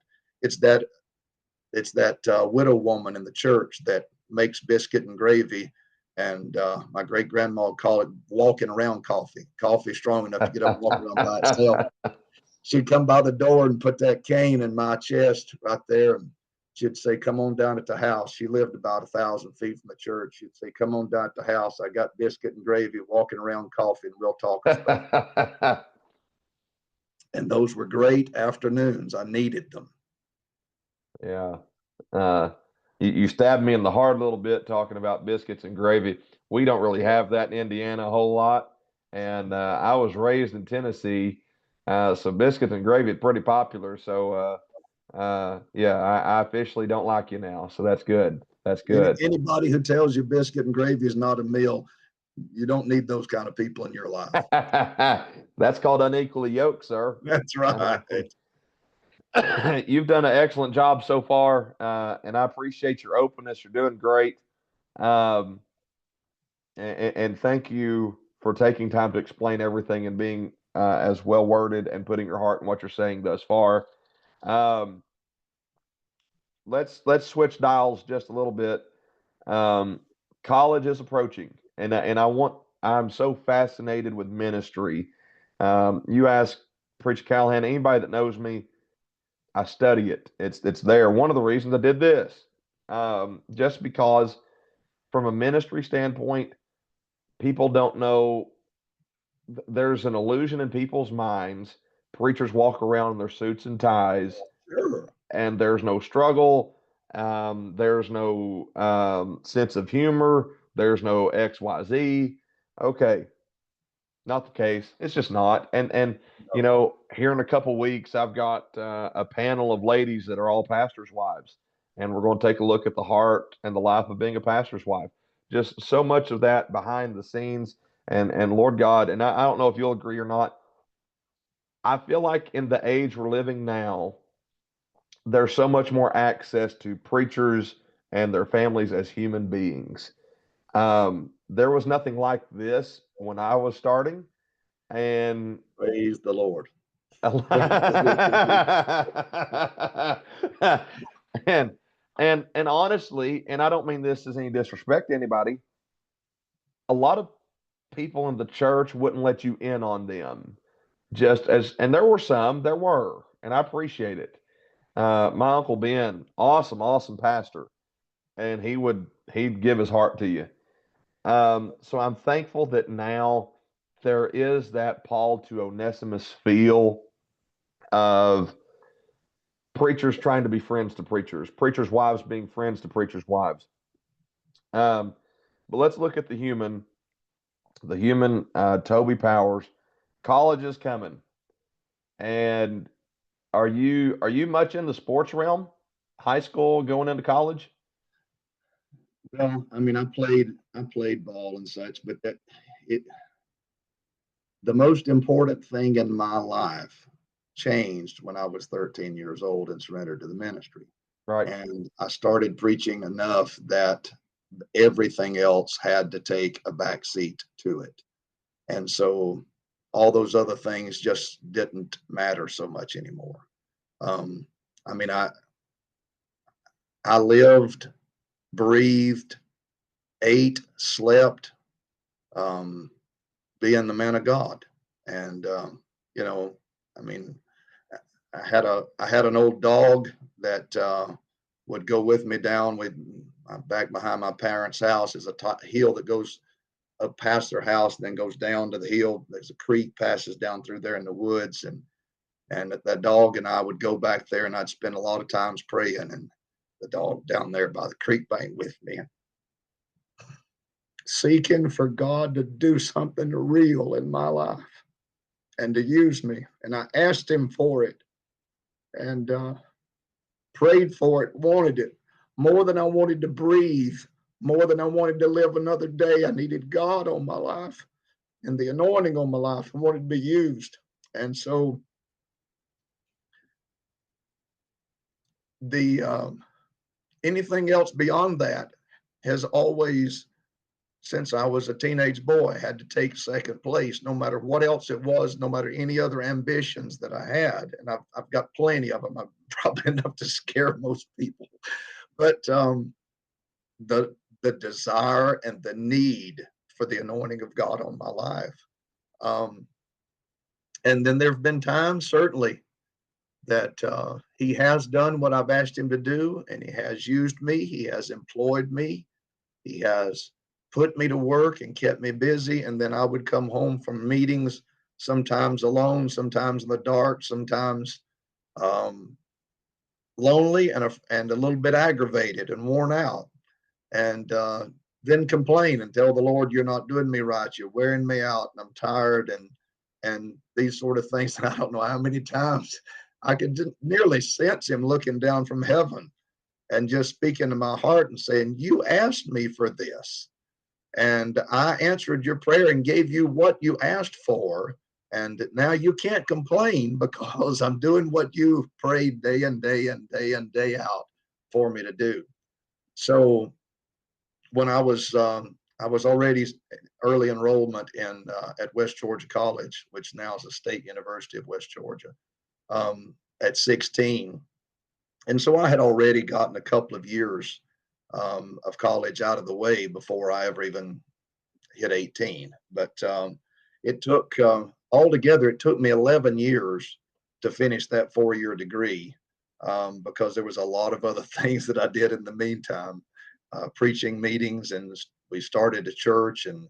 widow woman in the church that makes biscuit and gravy. And my great grandma called it walking around coffee. Coffee strong enough to get up and walk around by itself. She'd come by the door and put that cane in my chest right there. And she'd say, come on down at the house. She lived about 1,000 feet from the church. She'd say, come on down at the house. I got biscuit and gravy, walking around coffee, and we'll talk about. And those were great afternoons. I needed them. Yeah. You stabbed me in the heart a little bit talking about biscuits and gravy. We don't really have that in Indiana a whole lot. And I was raised in Tennessee, so biscuits and gravy is pretty popular. So, yeah, I officially don't like you now. So that's good. That's good. Anybody who tells you biscuit and gravy is not a meal, you don't need those kind of people in your life. That's called unequally yoked, sir. That's right. You've done an excellent job so far, and I appreciate your openness. You're doing great. And thank you for taking time to explain everything and being as well worded and putting your heart in what you're saying thus far. Let's switch dials just a little bit. College is approaching, and I'm so fascinated with ministry. You ask Preacher Callahan, anybody that knows me, I study it. It's there. One of the reasons I did this, just because from a ministry standpoint, people don't know. There's an illusion in people's minds. Preachers walk around in their suits and ties, and there's no struggle. There's no sense of humor. There's no XYZ. Okay, not the case. It's just not. And you know, here in a couple weeks, I've got a panel of ladies that are all pastors' wives, and we're going to take a look at the heart and the life of being a pastor's wife. Just so much of that behind the scenes, and Lord God, and I don't know if you'll agree or not. I feel like in the age we're living now, there's so much more access to preachers and their families as human beings. There was nothing like this when I was starting, and praise the Lord. and honestly, and I don't mean this as any disrespect to anybody, a lot of people in the church wouldn't let you in on them. And there were, and I appreciate it. My Uncle Ben, awesome pastor, and he'd give his heart to you. So I'm thankful that now there is that Paul to Onesimus feel of preachers trying to be friends to preachers' wives being friends to preachers' wives. But let's look at the human Toby Powers. College is coming, and are you much in the sports realm? High school, going into college? Well, I mean, I played ball and such, but the most important thing in my life changed when I was 13 years old and surrendered to the ministry. Right. And I started preaching enough that everything else had to take a back seat to it. And so all those other things just didn't matter so much anymore. I mean, I lived, breathed, ate, slept, being the man of God. And, you know, I mean, I had an old dog that would go with me down back behind my parents' house is a hill that goes up past their house and then goes down to the hill. There's a creek passes down through there in the woods, and that dog and I would go back there, and I'd spend a lot of times praying, and the dog down there by the creek bank with me. seeking for God to do something real in my life and to use me. And I asked him for it and prayed for it, wanted it more than I wanted to breathe, more than I wanted to live another day. I needed God on my life and the anointing on my life. I wanted to be used. And so the anything else beyond that has always, since I was a teenage boy, had to take second place, no matter what else it was, no matter any other ambitions that I had. And I've got plenty of them. I'm probably enough to scare most people. But the desire and the need for the anointing of God on my life. And then there have been times, certainly, that he has done what I've asked him to do, and he has used me. He has employed me. He has put me to work and kept me busy. And then I would come home from meetings, sometimes alone, sometimes in the dark, sometimes lonely and a little bit aggravated and worn out. And then complain and tell the Lord, you're not doing me right. You're wearing me out and I'm tired and these sort of things. And I don't know how many times I could nearly sense him looking down from heaven and just speaking to my heart and saying, you asked me for this. And I answered your prayer and gave you what you asked for. And now you can't complain because I'm doing what you prayed day and day and day and day out for me to do. So when I was already early enrollment in at West Georgia College, which now is the State University of West Georgia, at 16. And so I had already gotten a couple of years of college out of the way before I ever even hit 18. But it took altogether, it took me 11 years to finish that 4-year degree because there was a lot of other things that I did in the meantime, preaching meetings, and we started a church, and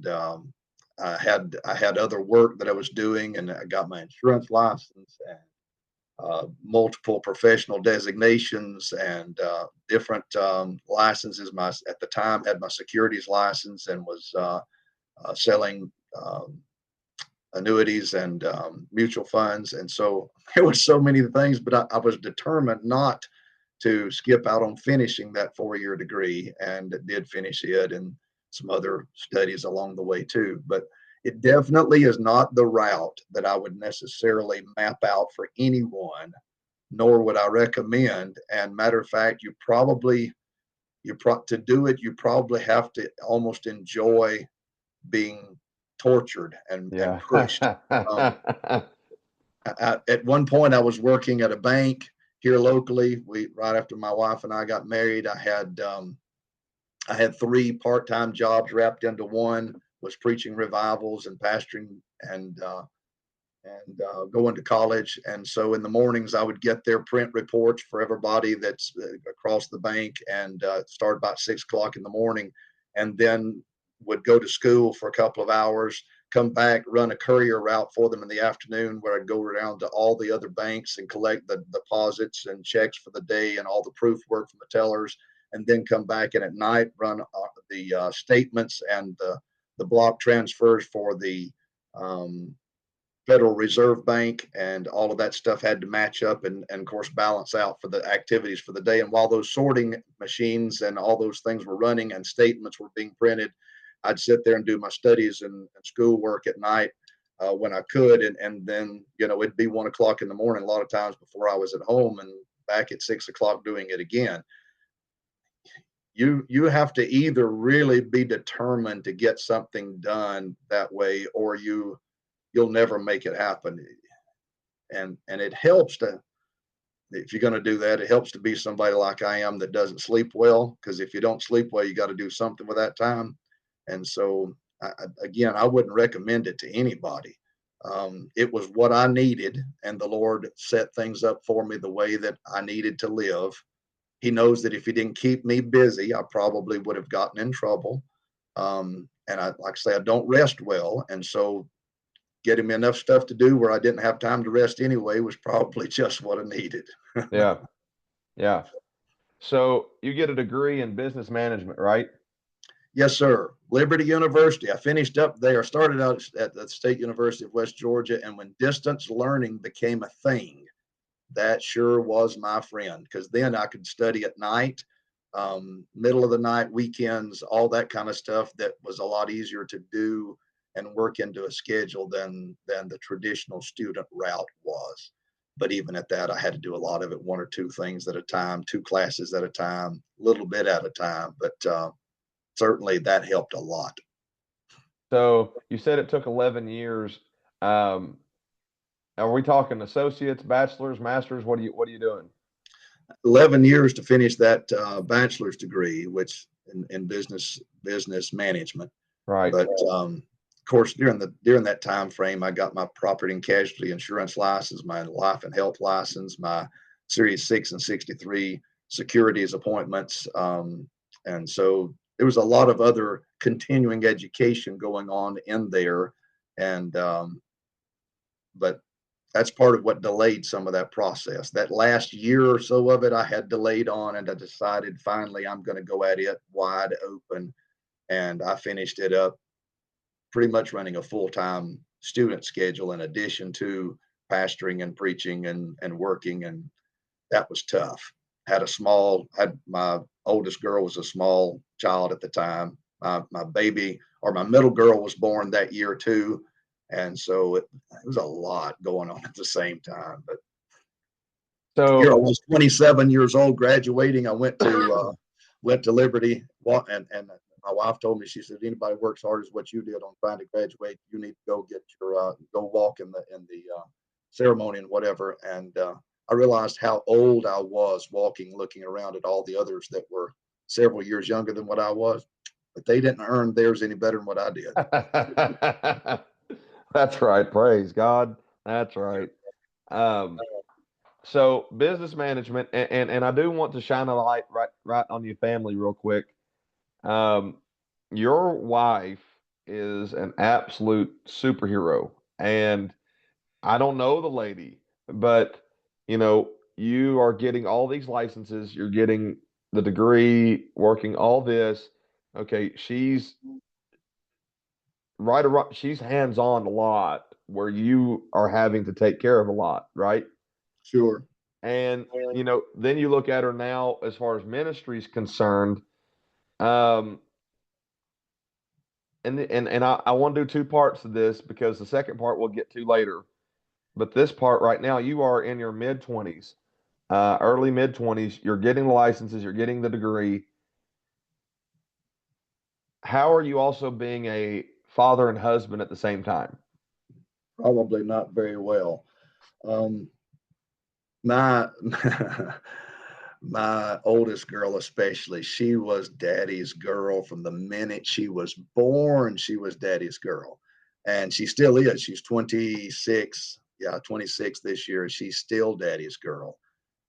I had other work that I was doing, and I got my insurance license and multiple professional designations and different licenses. At the time had my securities license and was selling annuities and mutual funds. And so there were so many things, but I was determined not to skip out on finishing that 4-year degree, and did finish it and some other studies along the way too. But it definitely is not the route that I would necessarily map out for anyone, nor would I recommend. And matter of fact, to do it, you probably have to almost enjoy being tortured and pushed. At one point, I was working at a bank here locally. Right after my wife and I got married, I had 3 part-time jobs wrapped into one. Was preaching revivals and pastoring and going to college. And so in the mornings, I would get their print reports for everybody that's across the bank, and start about 6 o'clock in the morning, and then would go to school for a couple of hours, come back, run a courier route for them in the afternoon, where I'd go around to all the other banks and collect the deposits and checks for the day and all the proof work from the tellers, and then come back and at night run the statements and the block transfers for the Federal Reserve Bank, and all of that stuff had to match up and of course balance out for the activities for the day. And while those sorting machines and all those things were running and statements were being printed, I'd sit there and do my studies and schoolwork at night when I could. And then, it'd be 1 o'clock in the morning a lot of times before I was at home, and back at 6 o'clock doing it again. You have to either really be determined to get something done that way, or you'll never make it happen. And it helps to, if you're going to do that, it helps to be somebody like I am that doesn't sleep well, because if you don't sleep well, you got to do something with that time. And so again, I wouldn't recommend it to anybody. It was what I needed, and the Lord set things up for me the way that I needed to live. He knows that if he didn't keep me busy, I probably would have gotten in trouble. And like I say, I don't rest well. And so getting me enough stuff to do where I didn't have time to rest anyway was probably just what I needed. Yeah. Yeah. So you get a degree in business management, right? Yes, sir. Liberty University. I finished up there, started out at the State University of West Georgia. And when distance learning became a thing, that sure was my friend, because then I could study at night, middle of the night, weekends, all that kind of stuff that was a lot easier to do and work into a schedule than the traditional student route was. But even at that, I had to do a lot of it, one or two things at a time, two classes at a time, a little bit at a time. But certainly that helped a lot. So you said it took 11 years. Um, are we talking associates, bachelors, masters? What are you doing? 11 years to finish that bachelor's degree, which in business management. Right. But of course, during that time frame, I got my property and casualty insurance license, my life and health license, my Series 6 and 63 securities appointments, and so there was a lot of other continuing education going on in there, and but that's part of what delayed some of that process. That last year or so of it, I had delayed on, and I decided finally I'm going to go at it wide open, and I finished it up pretty much running a full-time student schedule in addition to pastoring and preaching and working, and that was tough. Had my oldest girl was a small child at the time. My baby, or my middle girl, was born that year too, and so it was a lot going on at the same time. But here I So was, 27 years old, graduating. I went to Liberty, and my wife told me, she said, anybody works hard as what you did on trying to graduate, you need to go get your go walk in the ceremony and whatever. And I realized how old I was walking, looking around at all the others that were several years younger than what I was, but they didn't earn theirs any better than what I did. that's right. Praise God. That's right. Um, so business management, and I do want to shine a light right on your family real quick. Um, your wife is an absolute superhero, and I don't know the lady, but you are getting all these licenses, you're getting the degree, working all this. Okay, she's right around, she's hands-on a lot where you are having to take care of a lot, right? Sure. And then you look at her now as far as ministry is concerned. Um, and I want to do two parts of this because the second part we'll get to later. But this part right now, you are in your mid 20s, early mid 20s. You're getting the licenses, you're getting the degree. How are you also being a father and husband at the same time? Probably not very well. Um, my my oldest girl especially, she was daddy's girl from the minute she was born. She was daddy's girl, and she still is. She's 26, 26 this year. She's still daddy's girl,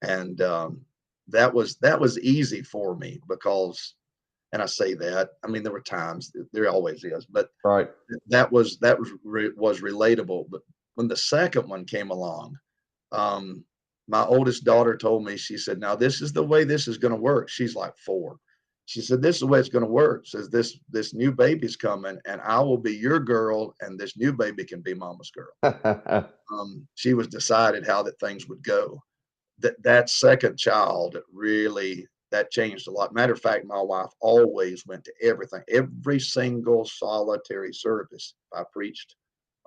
and that was easy for me because, and I say that, I mean, there were times, there always is, but Right. that was relatable. But when the second one came along, um, my oldest daughter told me, she said, now this is the way this is going to work. She's like 4. She said, this is the way it's going to work. Says this new baby's coming, and I will be your girl, and this new baby can be mama's girl. She was decided how that things would go. That second child really, that changed a lot. Matter of fact, my wife always went to everything, every single solitary service. I preached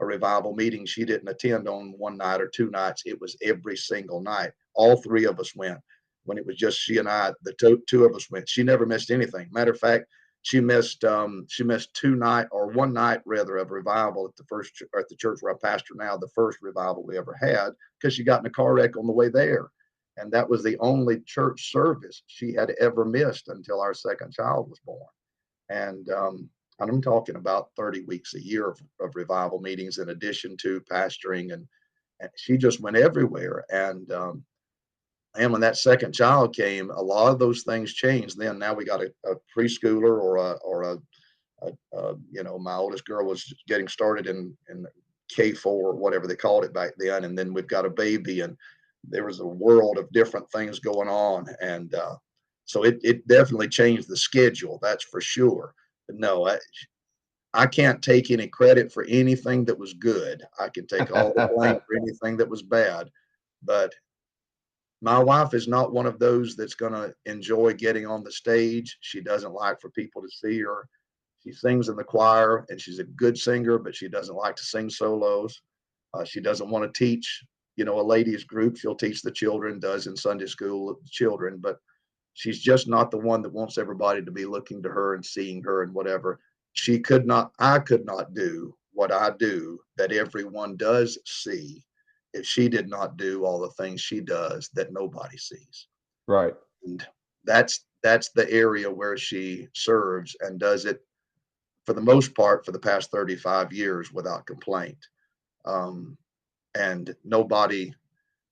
a revival meeting she didn't attend on one night or two nights. It was every single night. All 3 of us went. When it was just she and I, the two of us went. She never missed anything. Matter of fact, she missed 1 night rather of revival at the church where I pastor now, the first revival we ever had, because she got in a car wreck on the way there. And that was the only church service she had ever missed until our second child was born. And I'm talking about 30 weeks a year of revival meetings in addition to pastoring, and she just went everywhere. And when that second child came, a lot of those things changed. Then now we got a preschooler or my oldest girl was getting started in K4 or whatever they called it back then, and then we've got a baby, and there was a world of different things going on, and so it definitely changed the schedule, that's for sure. no, I can't take any credit for anything that was good. I can take all the blame for anything that was bad. But my wife is not one of those that's going to enjoy getting on the stage. She doesn't like for people to see her. She sings in the choir and she's a good singer, but she doesn't like to sing solos. She doesn't want to teach, a ladies group. She'll teach the children, does in Sunday school, children, but she's just not the one that wants everybody to be looking to her and seeing her and whatever. I could not do what I do that everyone does see if she did not do all the things she does that nobody sees. Right. And that's the area where she serves and does it for the most part for the past 35 years without complaint. And nobody,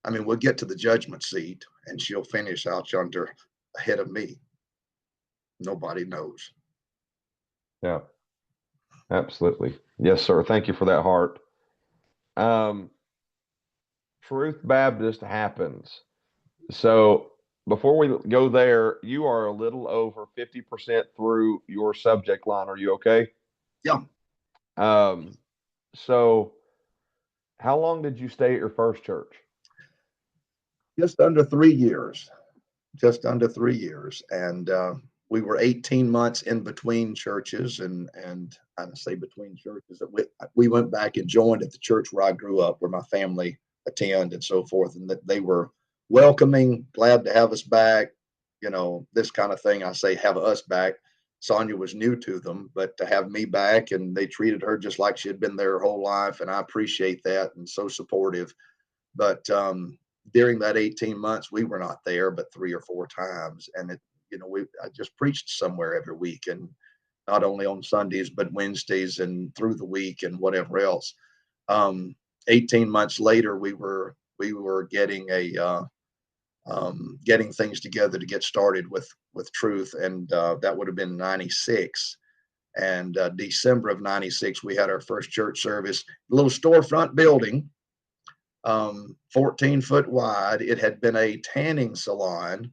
we'll get to the judgment seat and she'll finish out yonder ahead of me. Nobody knows. Yeah, absolutely. Yes, sir. Thank you for that heart. Truth Baptist happens. So before we go there, you are a little over 50% through your subject line. Are you okay? Yeah. So how long did you stay at your first church? Just under 3 years. And we were 18 months in between churches, and I say between churches. We went back and joined at the church where I grew up, where my family attend and so forth, and that they were welcoming, glad to have us back. This kind of thing. I say have us back. Sonia was new to them, but to have me back, and they treated her just like she had been there her whole life, and I appreciate that, and so supportive. But during that 18 months, we were not there but 3 or 4 times. And I just preached somewhere every week, and not only on Sundays, but Wednesdays and through the week and whatever else. 18 months later, we were getting getting things together to get started with Truth. And that would have been 96. And December of 96, we had our first church service, a little storefront building, 14-foot wide. It had been a tanning salon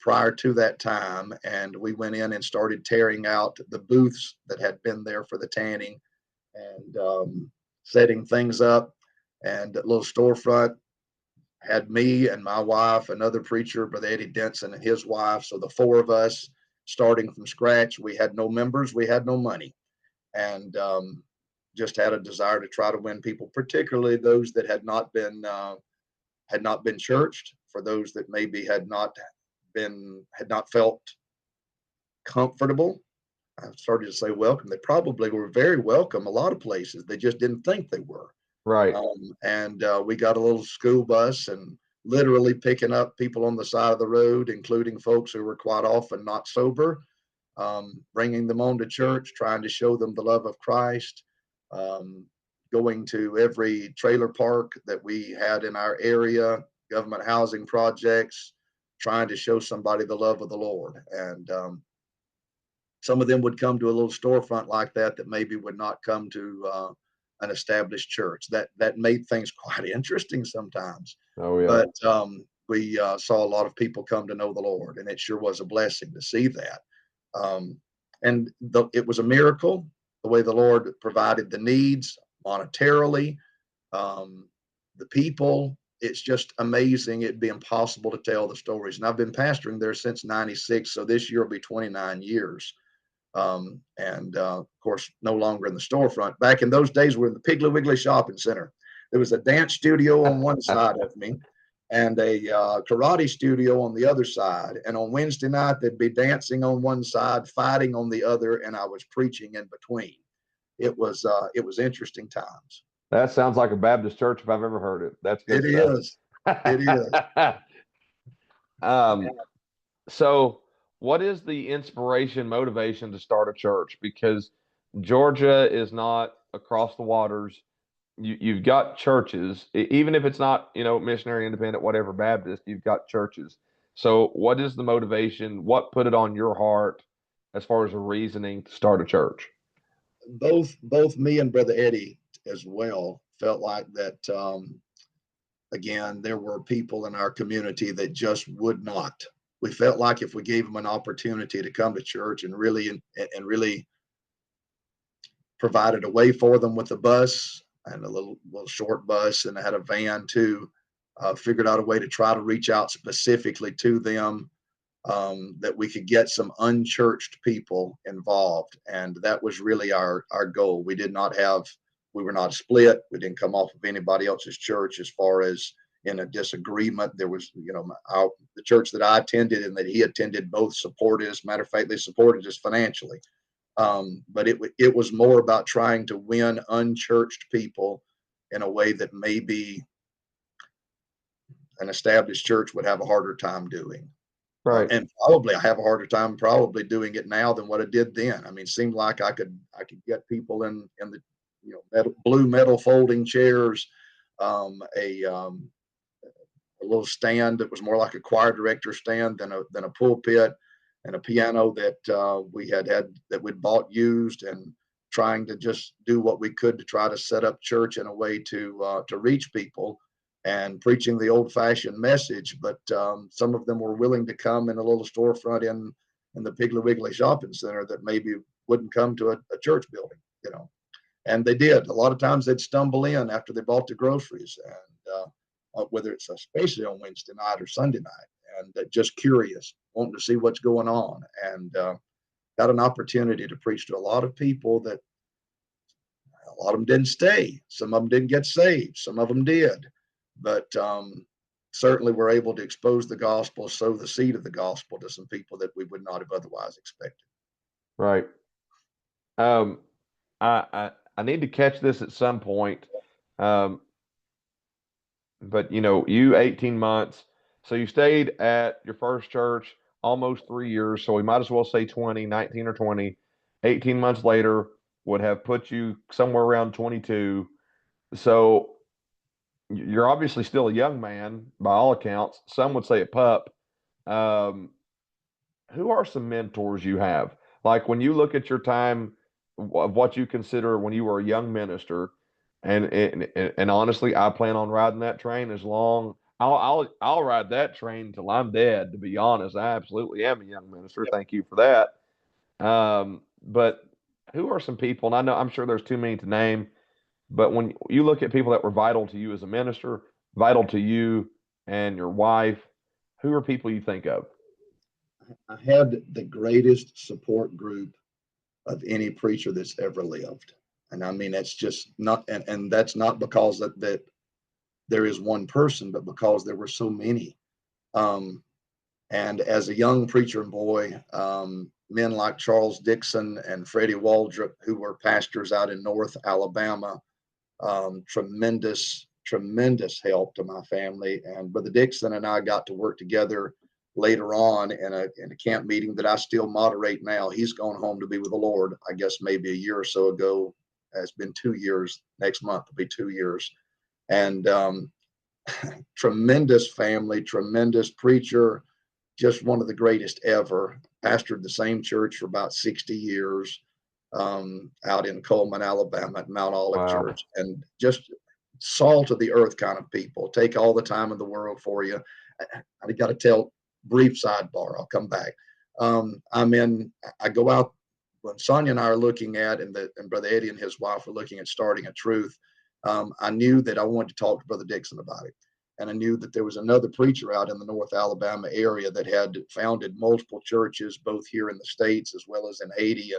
prior to that time, and we went in and started tearing out the booths that had been there for the tanning and setting things up. And that little storefront had me and my wife, another preacher, Brother Eddie Denson, and his wife. So the 4 of us starting from scratch. We had no members, we had no money, and just had a desire to try to win people, particularly those that had not been churched, for those that maybe had not felt comfortable. I started to say welcome. They probably were very welcome a lot of places. They just didn't think they were. Right. And we got a little school bus and literally picking up people on the side of the road, including folks who were quite often not sober, bringing them on to church, trying to show them the love of Christ, going to every trailer park that we had in our area, government housing projects, trying to show somebody the love of the Lord. And some of them would come to a little storefront like that maybe would not come to an established church. That made things quite interesting sometimes. Oh, yeah. But we saw a lot of people come to know the Lord, and it sure was a blessing to see that. And it was a miracle, the way the Lord provided the needs monetarily, the people. It's just amazing. It'd be impossible to tell the stories. And I've been pastoring there since 96. So this year will be 29 years. And of course, no longer in the storefront. Back in those days, we're in the Piggly Wiggly Shopping Center. There was a dance studio on one side of me and a karate studio on the other side. And on Wednesday night, they'd be dancing on one side, fighting on the other, and I was preaching in between. It was interesting times. That sounds like a Baptist church if I've ever heard it. That's good stuff. It is. So what is the inspiration, motivation to start a church? Because Georgia is not across the waters. You've got churches, even if it's not, missionary, independent, whatever, Baptist, you've got churches. So what is the motivation? What put it on your heart as far as a reasoning to start a church? Both me and Brother Eddie as well felt like that. Again, there were people in our community that just would not we felt like if we gave them an opportunity to come to church and really provided a way for them with a bus and a little short bus, and I had a van too, figured out a way to try to reach out specifically to them, that we could get some unchurched people involved. And that was really our goal. We were not split. We didn't come off of anybody else's church as far as in a disagreement. There was, the church that I attended and that he attended both supported us. Matter of fact, they supported us financially. But it was more about trying to win unchurched people in a way that maybe an established church would have a harder time doing. Right. And probably I have a harder time probably doing it now than what I did then. I mean, it seemed like I could get people in the blue metal folding chairs, a little stand that was more like a choir director stand than a pulpit, and a piano that we had that we'd bought used, and trying to just do what we could to try to set up church in a way to reach people and preaching the old-fashioned message. But some of them were willing to come in a little storefront in the Piggly Wiggly shopping center that maybe wouldn't come to a church building, and they did. A lot of times they'd stumble in after they bought the groceries, and whether it's especially on Wednesday night or Sunday night, and just curious, wanting to see what's going on, and got an opportunity to preach to a lot of people that a lot of them didn't stay. Some of them didn't get saved. Some of them did. But certainly we're able to expose the gospel, sow the seed of the gospel to some people that we would not have otherwise expected. Right. I need to catch this at some point. But you 18 months. So you stayed at your first church almost 3 years. So we might as well say 19 or 20. 18 months later would have put you somewhere around 22. So you're obviously still a young man by all accounts. Some would say a pup. Who are some mentors you have? Like when you look at your time of what you consider when you were a young minister, and honestly, I plan on riding that train as long. I'll ride that train till I'm dead. To be honest, I absolutely am a young minister. Yep. Thank you for that. But who are some people? And I'm sure there's too many to name. But when you look at people that were vital to you as a minister, vital to you and your wife, who are people you think of? I had the greatest support group of any preacher that's ever lived. And I mean, that's just not, and that's not because that there is one person, but because there were so many. And as a young preacher and boy, men like Charles Dixon and Freddie Waldrop, who were pastors out in North Alabama, tremendous help to my family. And Brother Dixon and I got to work together later on in a camp meeting that I still moderate now. He's gone home to be with the Lord, I guess maybe a year or so ago. It's been 2 years. Next month will be 2 years. And tremendous family, tremendous preacher, just one of the greatest ever. Pastored the same church for about 60 years out in Coleman, Alabama at Mount Olive Wow. Church. And just salt of the earth kind of people. Take all the time in the world for you. I got to tell, brief sidebar, I'll come back. I go out when Sonia and I are looking at, and Brother Eddie and his wife are looking at starting a Truth. I knew that I wanted to talk to Brother Dixon about it. And I knew that there was another preacher out in the North Alabama area that had founded multiple churches, both here in the States as well as in Haiti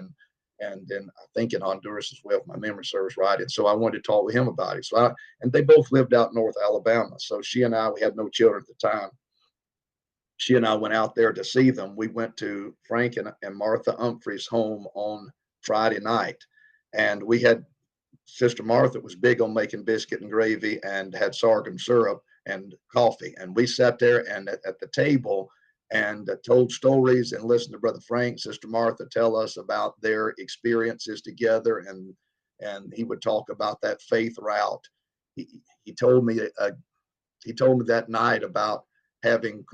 and then I think in Honduras as well, if my memory serves right. And so I wanted to talk with him about it. And they both lived out in North Alabama. So she and I, we had no children at the time. She and I went out there to see them. We went to Frank and Martha Humphrey's home on Friday night. And we had Sister Martha was big on making biscuit and gravy and had sorghum syrup and coffee. And we sat there and at the table and told stories and listened to Brother Frank, Sister Martha tell us about their experiences together. And he would talk about that faith route. He told me that night about having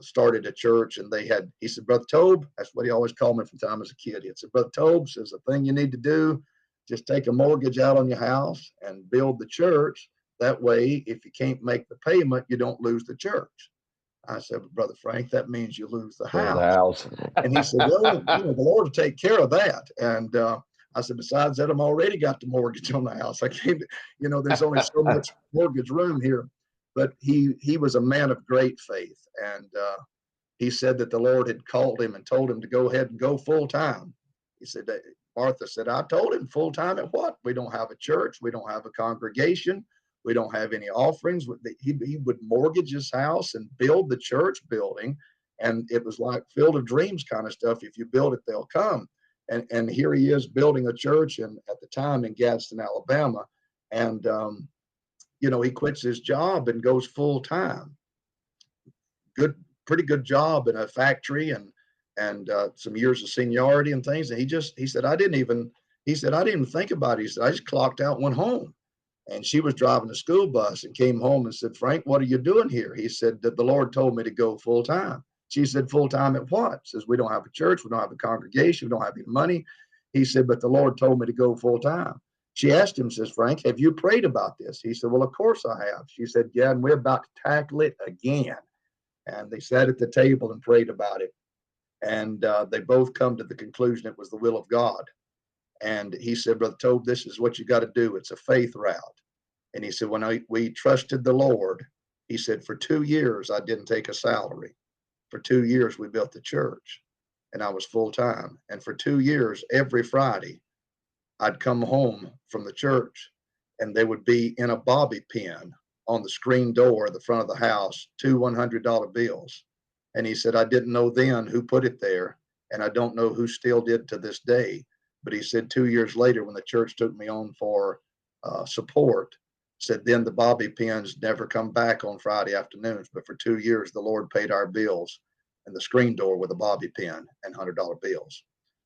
started a church, and he said, Brother Tobe, that's what he always called me from the time I was a kid. He said, Brother Tobe, says the thing you need to do, just take a mortgage out on your house and build the church. That way, if you can't make the payment, you don't lose the church. I said, Brother Frank, that means you lose the Lose the house. house. And he said, well, the Lord will take care of that. And I said, besides that, I'm already got the mortgage on the house. I can't, there's only so much mortgage room here. But he was a man of great faith. And he said that the Lord had called him and told him to go ahead and go full time. He said that Martha said, I told him full time at what? We don't have a church. We don't have a congregation. We don't have any offerings. He would mortgage his house and build the church building. And it was like Field of Dreams kind of stuff. If you build it, they'll come. And here he is building a church at the time in Gadsden, Alabama. And, he quits his job and goes full time. Pretty good job in a factory and some years of seniority and things. And he said, I didn't even think about it. He said, I just clocked out, went home. And she was driving a school bus and came home and said, Frank, what are you doing here? He said, that the Lord told me to go full time. She said, full time at what? Says, we don't have a church. We don't have a congregation. We don't have any money. He said, but the Lord told me to go full time. She asked him, says, Frank, have you prayed about this? He said, well, of course I have. She said, yeah, and we're about to tackle it again. And they sat at the table and prayed about it. And they both come to the conclusion it was the will of God. And he said, Brother Tobe, this is what you got to do. It's a faith route. And he said, when we trusted the Lord, he said, for 2 years, I didn't take a salary. For 2 years, we built the church and I was full time. And for 2 years, every Friday, I'd come home from the church and they would be in a bobby pin on the screen door at the front of the house, 2 $100 bills. And he said, I didn't know then who put it there. And I don't know who still did to this day. But he said 2 years later, when the church took me on for support, said then the bobby pins never come back on Friday afternoons. But for 2 years, the Lord paid our bills and the screen door with a bobby pin and $100 bills.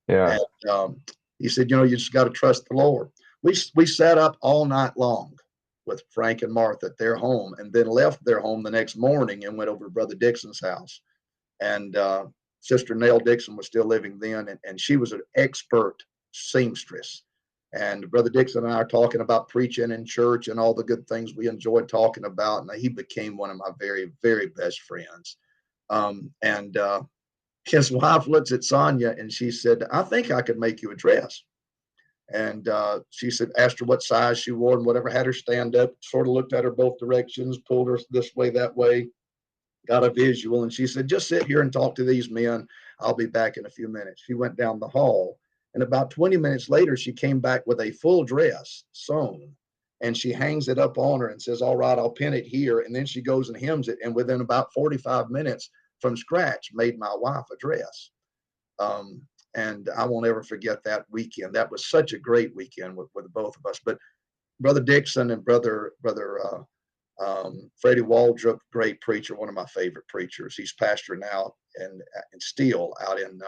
Yeah. And he said, you just got to trust the Lord. We sat up all night long with Frank and Martha at their home and then left their home the next morning and went over to Brother Dixon's house. And Sister Nell Dixon was still living then, and she was an expert seamstress. And Brother Dixon and I are talking about preaching in church and all the good things we enjoyed talking about. And he became one of my very, very best friends. And his wife looks at Sonia and she said, I think I could make you a dress. And she said, asked her what size she wore and whatever, had her stand up, sort of looked at her both directions, pulled her this way, that way, got a visual. And she said, just sit here and talk to these men. I'll be back in a few minutes. She went down the hall. And about 20 minutes later, she came back with a full dress sewn. And she hangs it up on her and says, all right, I'll pin it here. And then she goes and hems it. And within about 45 minutes from scratch, made my wife a dress. And I won't ever forget that weekend. That was such a great weekend with both of us. But Brother Dixon and Brother Freddie Waldrop, great preacher, one of my favorite preachers. He's pastor now and still out in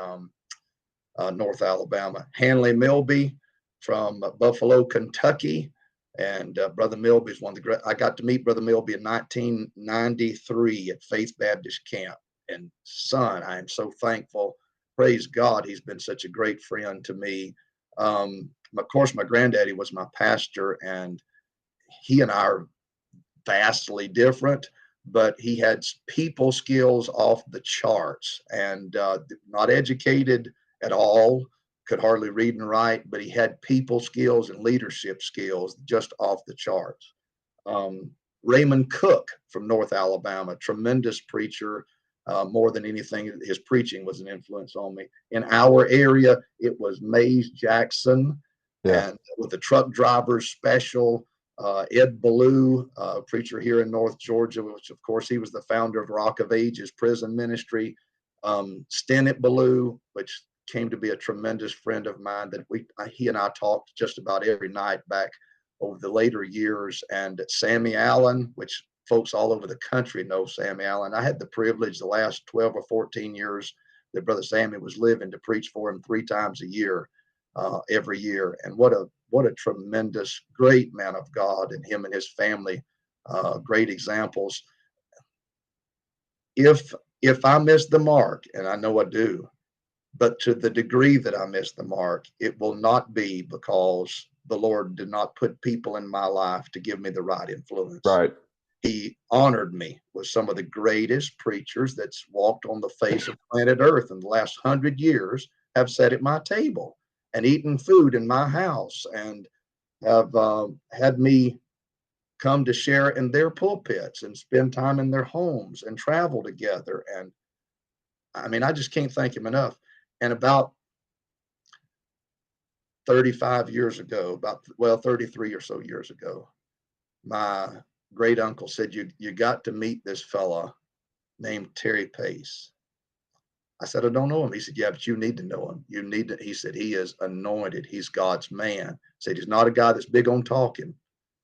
North Alabama. Hanley Milby from Buffalo, Kentucky. And Brother Milby is one of the great. I got to meet Brother Milby in 1993 at Faith Baptist Camp. And son, I am so thankful. Praise God, he's been such a great friend to me. Of course, my granddaddy was my pastor, and he and I are vastly different, but he had people skills off the charts and not educated at all, could hardly read and write, but he had people skills and leadership skills just off the charts. Raymond Cook from North Alabama, tremendous preacher. More than anything, his preaching was an influence on me. In our area, it was Mays Jackson, and with the truck drivers special, Ed Ballou, preacher here in North Georgia, which of course he was the founder of Rock of Ages prison ministry. Stennett Ballou, which came to be a tremendous friend of mine that he and I talked just about every night back over the later years. And Sammy Allen, which folks all over the country know Sammy Allen. I had the privilege the last 12 or 14 years that Brother Sammy was living to preach for him 3 times a year, every year. And what a tremendous, great man of God, and him and his family, great examples. If I miss the mark, and I know I do, but to the degree that I miss the mark, it will not be because the Lord did not put people in my life to give me the right influence. Right. he honored me with some of the greatest preachers that's walked on the face of planet Earth in the last 100 years have sat at my table and eaten food in my house and have had me come to share in their pulpits and spend time in their homes and travel together. And I mean, I just can't thank him enough. And about 35 years ago, well, 33 or so years ago, my great uncle said, you got to meet this fella named Terry Pace. I said, I don't know him. He said, yeah, but you need to know him. You need to, he said, he is anointed. He's God's man. He said, he's not a guy that's big on talking.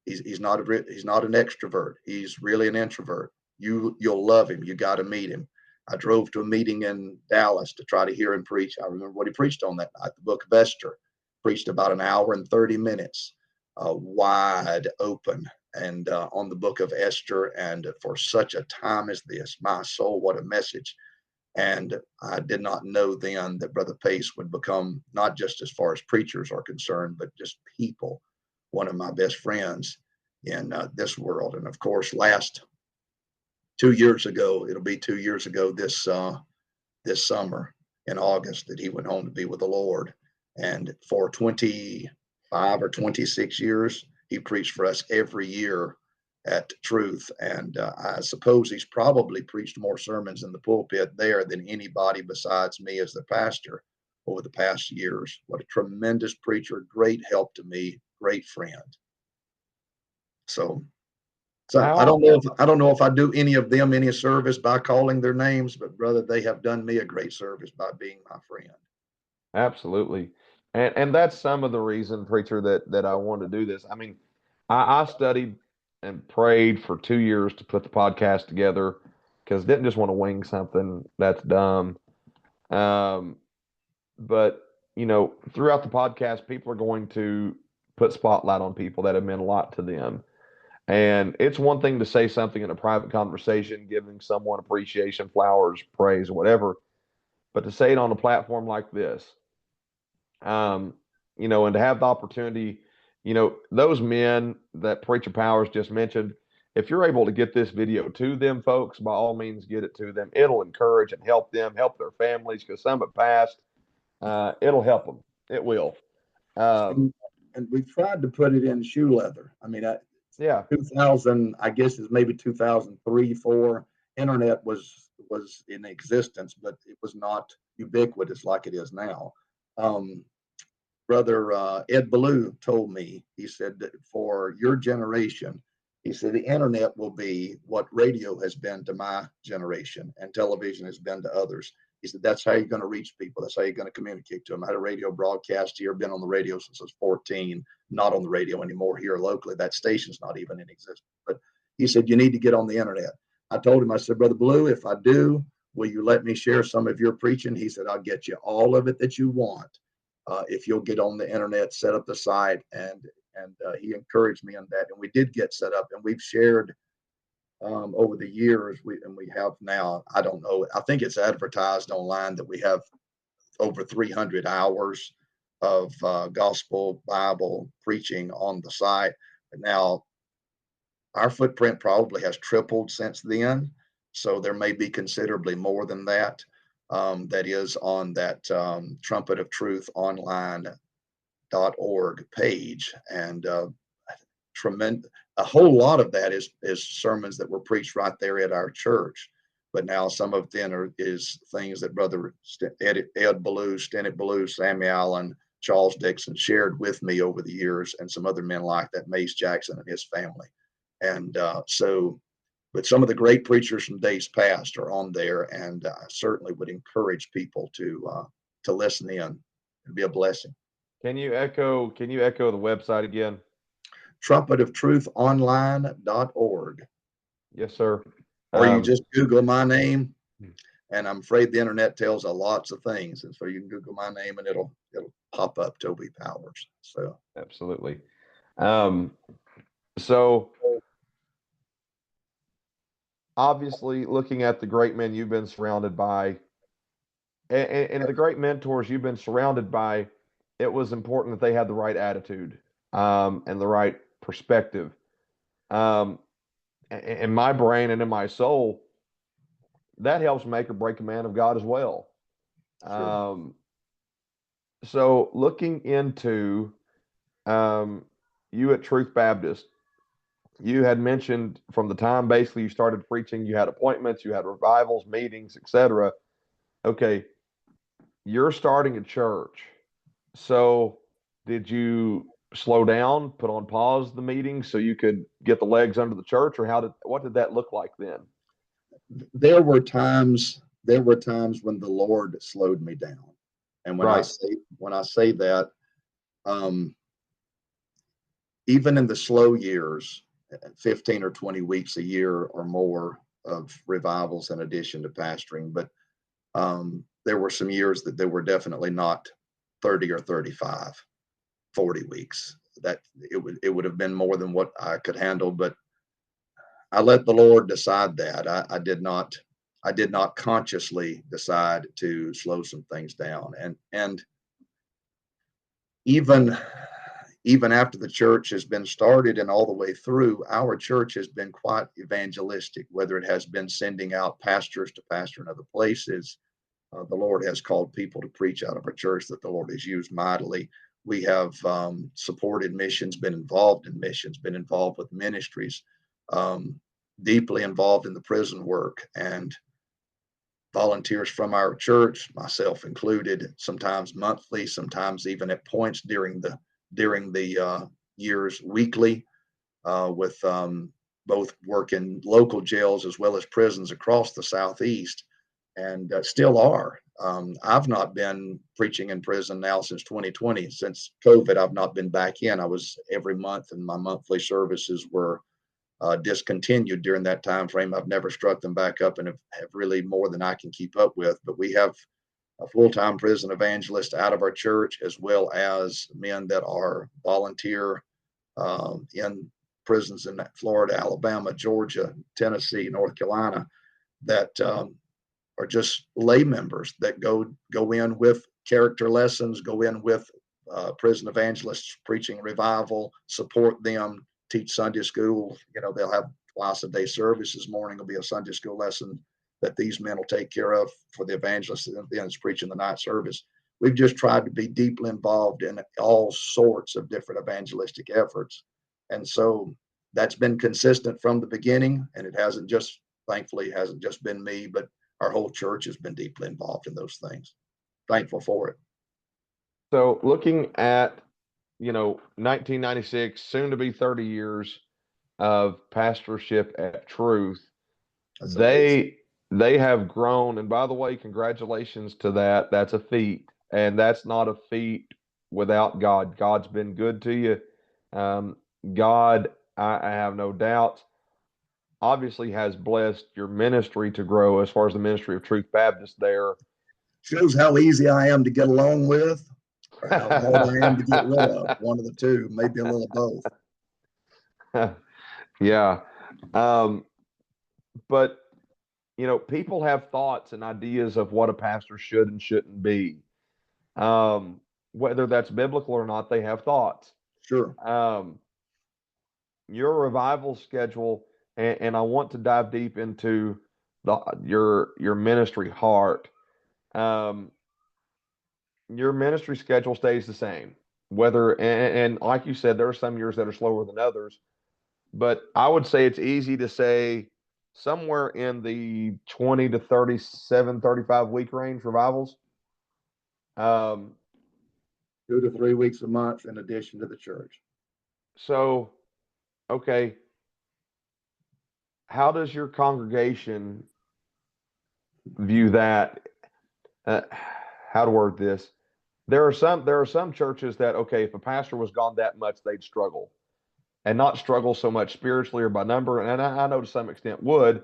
He's not an extrovert. He's really an introvert. You'll love him. You got to meet him. I drove to a meeting in Dallas to try to hear him preach. I remember what he preached on that night, the book of Esther. Preached about an hour and 30 minutes, wide open, and on the book of Esther. And for such a time as this, my soul, what a message. And I did not know then that Brother Pace would become, not just as far as preachers are concerned, but just people, one of my best friends in this world. And of course, last 2 years ago, it'll be 2 years ago this summer in August, that he went home to be with the Lord. And for 25 or 26 years, he preached for us every year at Truth. And I suppose he's probably preached more sermons in the pulpit there than anybody besides me as the pastor over the past years. What a tremendous preacher, great help to me, great friend. So I don't know if I do any of them any service by calling their names, but brother, they have done me a great service by being my friend. Absolutely. And that's some of the reason, preacher, that I wanted to do this. I mean, I studied and prayed for 2 years to put the podcast together because didn't just want to wing something that's dumb. But throughout the podcast, people are going to put spotlight on people that have meant a lot to them. And it's one thing to say something in a private conversation, giving someone appreciation, flowers, praise, whatever, but to say it on a platform like this, and to have the opportunity, those men that Preacher Powers just mentioned, if you're able to get this video to them, folks, by all means, get it to them. It'll encourage and help them, help their families, because some have passed. It'll help them. It will. And we've tried to put it in shoe leather. I mean, yeah, 2000, I guess is maybe 2003, 4. Internet was in existence, but it was not ubiquitous like it is now. Brother Ed Ballou told me, he said that for your generation, he said the internet will be what radio has been to my generation and television has been to others. He said, that's how you're going to reach people. That's how you're going to communicate to them. I had a radio broadcast here, been on the radio since I was 14, not on the radio anymore here locally. That station's not even in existence. But he said, you need to get on the internet. I told him, I said, Brother Blue, if I do, will you let me share some of your preaching? He said, I'll get you all of it that you want. If you'll get on the internet, set up the site, and he encouraged me on that. And we did get set up, and we've shared over the years. We have now, I don't know, I think it's advertised online that we have over 300 hours of gospel Bible preaching on the site. But now our footprint probably has tripled since then. So there may be considerably more than that. That is on that Trumpet of Truth online.org page. And a whole lot of that is sermons that were preached right there at our church. But now some of them is things that Brother Ed Ballou, Stennett Ballou, Sammy Allen, Charles Dixon shared with me over the years, and some other men like that, Mace Jackson and his family. And but some of the great preachers from days past are on there, and I certainly would encourage people to listen in. It'd be a blessing. Can you echo the website again? Trumpetoftruthonline.org. Yes, sir. Or you just Google my name, and I'm afraid the internet tells lots of things, and so you can Google my name and it'll pop up, Toby Powers. So absolutely. So obviously, looking at the great men you've been surrounded by, and the great mentors you've been surrounded by, it was important that they had the right attitude and the right perspective. And in my brain and in my soul, that helps make or break a man of God as well. Sure. So looking into you at Truth Baptist, you had mentioned from the time basically you started preaching, you had appointments, you had revivals, meetings, etc. Okay, you're starting a church. So did you slow down, put on pause the meetings so you could get the legs under the church, or what did that look like then? There were times when the Lord slowed me down. And Right. when I say that, um, even in the slow years, 15 or 20 weeks a year or more of revivals in addition to pastoring, but there were some years that there were definitely not 30 or 35, 40 weeks. That it would have been more than what I could handle, but I let the Lord decide that. I did not consciously decide to slow some things down. And even even after the church has been started and all the way through, our church has been quite evangelistic, whether it has been sending out pastors to pastor in other places. The Lord has called people to preach out of our church that the Lord has used mightily. We have supported missions, been involved in missions, been involved with ministries, um, deeply involved in the prison work, and volunteers from our church, myself included, sometimes monthly, sometimes even at points during the years weekly, with both work in local jails as well as prisons across the Southeast, and still are. I've not been preaching in prison now since 2020. Since COVID, I've not been back in. I was every month, and my monthly services were discontinued during that time frame. I've never struck them back up, and have really more than I can keep up with. But we have a full-time prison evangelist out of our church, as well as men that are volunteer in prisons in Florida, Alabama, Georgia, Tennessee, North Carolina, that are just lay members that go in with character lessons, go in with prison evangelists preaching revival, support them, teach Sunday school. They'll have twice a day service. This morning will be a Sunday school lesson that these men will take care of for the evangelist, and then it's preaching the night service. We've just tried to be deeply involved in all sorts of different evangelistic efforts. And so that's been consistent from the beginning. And it thankfully, hasn't just been me, but our whole church has been deeply involved in those things. Thankful for it. So looking at, 1996, soon to be 30 years of pastorship at Truth, That's amazing. they have grown. And by the way, congratulations to that. That's a feat. And that's not a feat without God. God's been good to you. Um, God, I have no doubt, obviously has blessed your ministry to grow as far as the ministry of Truth Baptist there. Shows how easy I am to get along with, or how hard I am to get rid of. One of the two, maybe a little of both. Yeah. But, people have thoughts and ideas of what a pastor should and shouldn't be. Whether that's biblical or not, they have thoughts. Sure. Your revival schedule, and I want to dive deep into your ministry heart. Um, your ministry schedule stays the same. And like you said, there are some years that are slower than others, but I would say it's easy to say somewhere in the 20 to 37, 35 week range revivals. Um, 2 to 3 weeks a month in addition to the church. so, okay, how does your congregation view that? How to word this? There are some churches that, okay, if a pastor was gone that much, they'd struggle, and not struggle so much spiritually or by number. And I know to some extent would,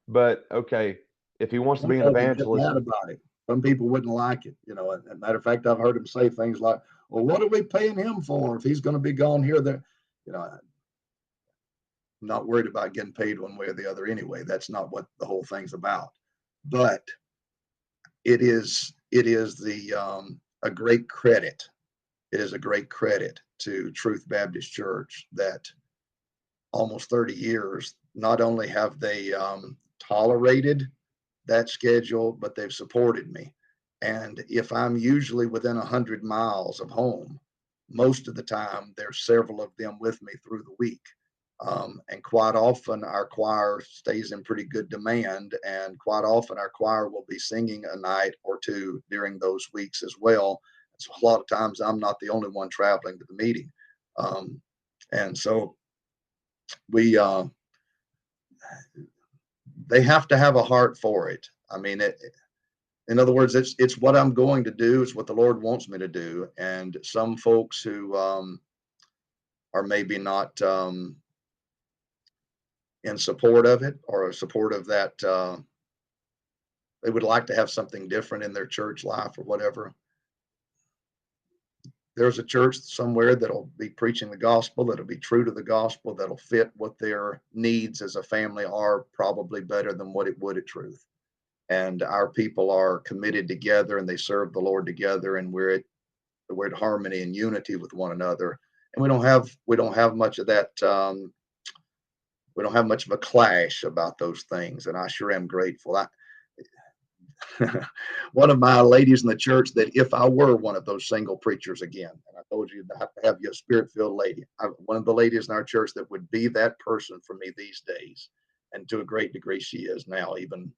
but okay, if he wants to Some be an folks would get evangelist, mad about it. Some people wouldn't like it. As a matter of fact, I've heard him say things like, well, what are we paying him for if he's going to be gone here, there? I'm not worried about getting paid one way or the other anyway. That's not what the whole thing's about. But it is a great credit. It is a great credit to Truth Baptist Church that almost 30 years not only have they tolerated that schedule, but they've supported me. And if I'm usually within 100 miles of home, most of the time there's several of them with me through the week. And quite often our choir stays in pretty good demand, and quite often our choir will be singing a night or two during those weeks as well. So a lot of times I'm not the only one traveling to the meeting. And so we they have to have a heart for it. I mean, in other words, it's what I'm going to do. It's what the Lord wants me to do. And some folks who are maybe not in support of it, or support of that, they would like to have something different in their church life or whatever. There's a church somewhere that'll be preaching the gospel, that'll be true to the gospel, that'll fit what their needs as a family are, probably better than what it would at Truth. And our people are committed together, and they serve the Lord together, and we're at harmony and unity with one another. And we don't have much of that. We don't have much of a clash about those things, and I sure am grateful. One of my ladies in the church, that if I were one of those single preachers again, and I told you I have to have you a spirit-filled lady, one of the ladies in our church that would be that person for me these days, and to a great degree she is now. Even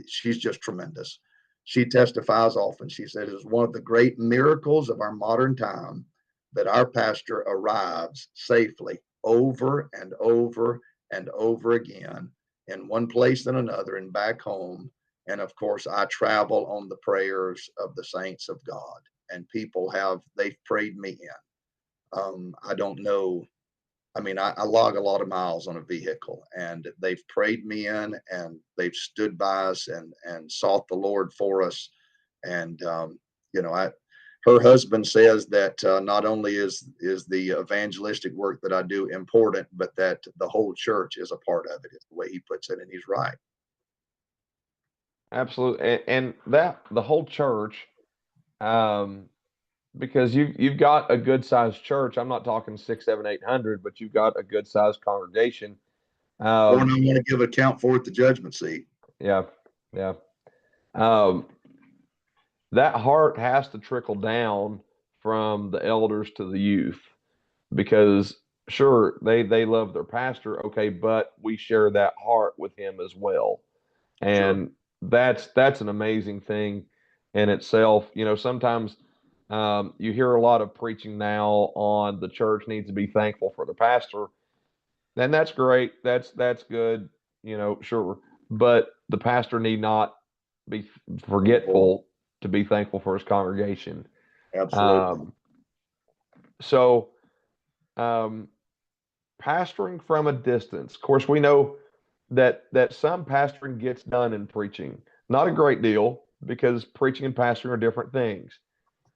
she's just tremendous. She testifies often. She said it is one of the great miracles of our modern time that our pastor arrives safely over and over and over again, in one place and another, and back home. And of course, I travel on the prayers of the saints of God, and they've prayed me in. I don't know. I mean, I log a lot of miles on a vehicle, and they've prayed me in, and they've stood by us and sought the Lord for us. And her husband says that not only is the evangelistic work that I do important, but that the whole church is a part of it, is the way he puts it, and he's right. Absolutely. And that the whole church, because you've got a good sized church. I'm not talking 6, 7, 800, but you've got a good sized congregation. Or I want to give account for it, the judgment seat. Yeah, yeah. Um, that heart has to trickle down from the elders to the youth, because sure, they love their pastor, okay, but we share that heart with him as well. Sure. And that's an amazing thing in itself. Sometimes you hear a lot of preaching now on the church needs to be thankful for the pastor, and that's great. That's good. Sure, but the pastor need not be forgetful to be thankful for his congregation. Absolutely. So, pastoring from a distance. Of course, we know that some pastoring gets done in preaching. Not a great deal, because preaching and pastoring are different things.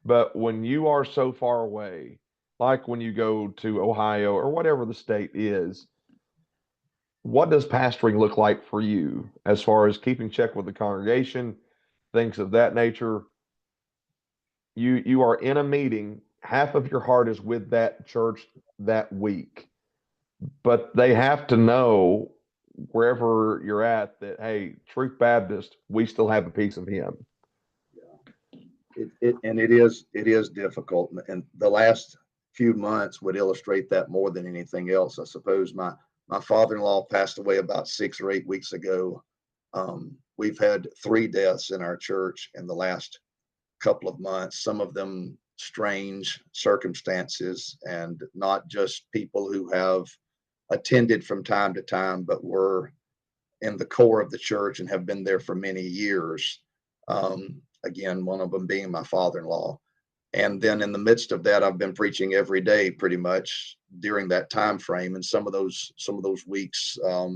But when you are so far away, like when you go to Ohio or whatever the state is, what does pastoring look like for you as far as keeping check with the congregation, things of that nature? You are in a meeting, half of your heart is with that church that week, but they have to know, wherever you're at, that hey, Truth Baptist, we still have a piece of him. It is difficult, and the last few months would illustrate that more than anything else. I suppose my father-in-law passed away about 6 or 8 weeks ago. We've had 3 deaths in our church in the last couple of months, some of them strange circumstances, and not just people who have attended from time to time, but were in the core of the church and have been there for many years. Again, one of them being my father-in-law. And then in the midst of that, I've been preaching every day pretty much during that time frame. And some of those weeks, a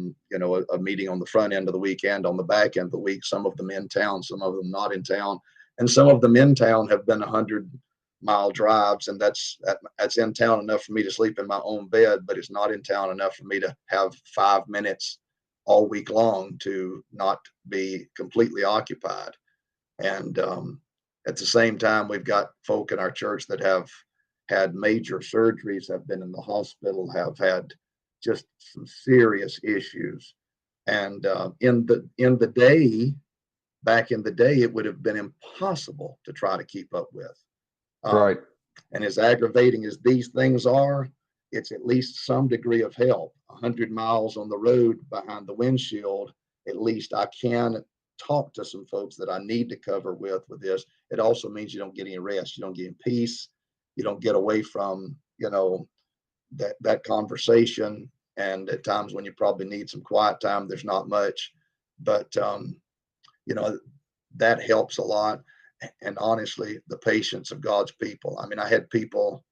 meeting on the front end of the week and on the back end of the week, some of them in town, some of them not in town. And some of them in town have been 100-mile drives, and that's in town enough for me to sleep in my own bed, but it's not in town enough for me to have 5 minutes all week long to not be completely occupied. And at the same time, we've got folk in our church that have had major surgeries, have been in the hospital, have had just some serious issues. And in the day, back in the day, it would have been impossible to try to keep up with. Right. And as aggravating as these things are, it's at least some degree of help. 100 miles on the road behind the windshield, at least I can talk to some folks that I need to cover with this. It also means you don't get any rest. You don't get in peace. You don't get away from, that conversation. And at times when you probably need some quiet time, there's not much. But, that helps a lot. And honestly, the patience of God's people. I mean, I had people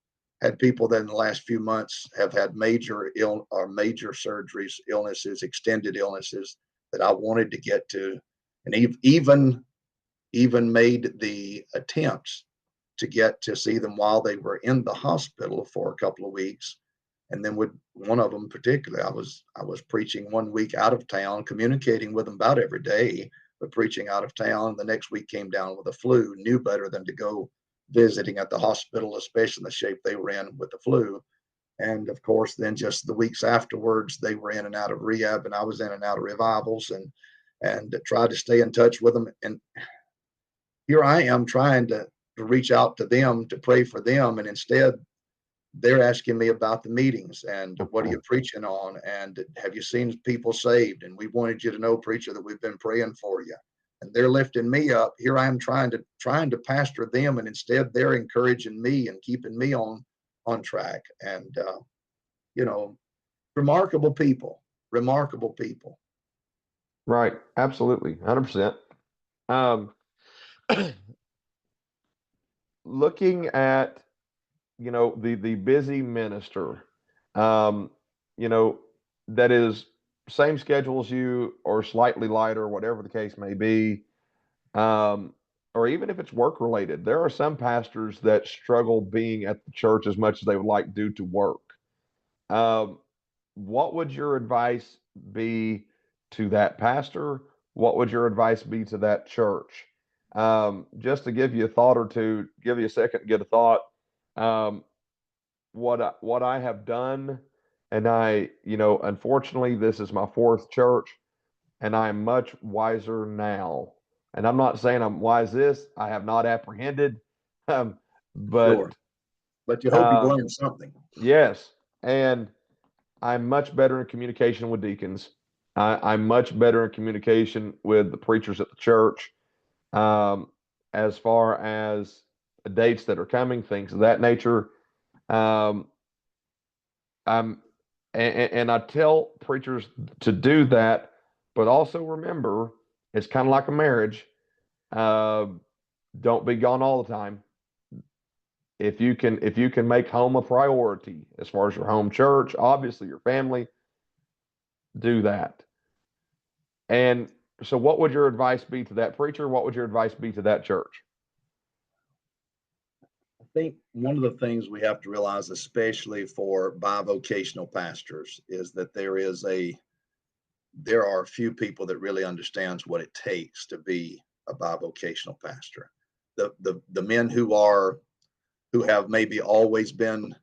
that in the last few months have had major surgeries, illnesses, extended illnesses that I wanted to get to, and even made the attempts to get to see them while they were in the hospital for a couple of weeks. And then with one of them particularly, I was preaching one week out of town, communicating with them about every day, but preaching out of town. The next week came down with a flu, knew better than to go visiting at the hospital, especially in the shape they were in with the flu. And of course, then just the weeks afterwards, they were in and out of rehab, and I was in and out of revivals, and tried to stay in touch with them. And here I am trying to reach out to them, to pray for them, and instead they're asking me about the meetings and what are you preaching on, and have you seen people saved, and we wanted you to know, preacher, that we've been praying for you. And they're lifting me up. Here I am trying to pastor them, and instead they're encouraging me and keeping me on track. And remarkable people. Right. Absolutely. 100%. Looking at, the busy minister, that is same schedule as you or slightly lighter, whatever the case may be, or even if it's work related. There are some pastors that struggle being at the church as much as they would like due to work. What would your advice be to that pastor? What would your advice be to that church? Just to give you a thought or two, give you a second to get a thought. What I have done, and unfortunately, this is my fourth church, and I am much wiser now. And I'm not saying I'm wise this, I have not apprehended, but Sure. But you hope you've learned something. Yes. And I'm much better in communication with deacons. I'm much better in communication with the preachers at the church, as far as dates that are coming, things of that nature. Um, I'm, and I tell preachers to do that, but also remember, it's kind of like a marriage. Don't be gone all the time. If you can make home a priority as far as your home church, obviously your family, do that. And so what would your advice be to that preacher? What would your advice be to that church? I think one of the things we have to realize, especially for bivocational pastors, is that there are a few people that really understands what it takes to be a bivocational pastor. The men who have maybe always been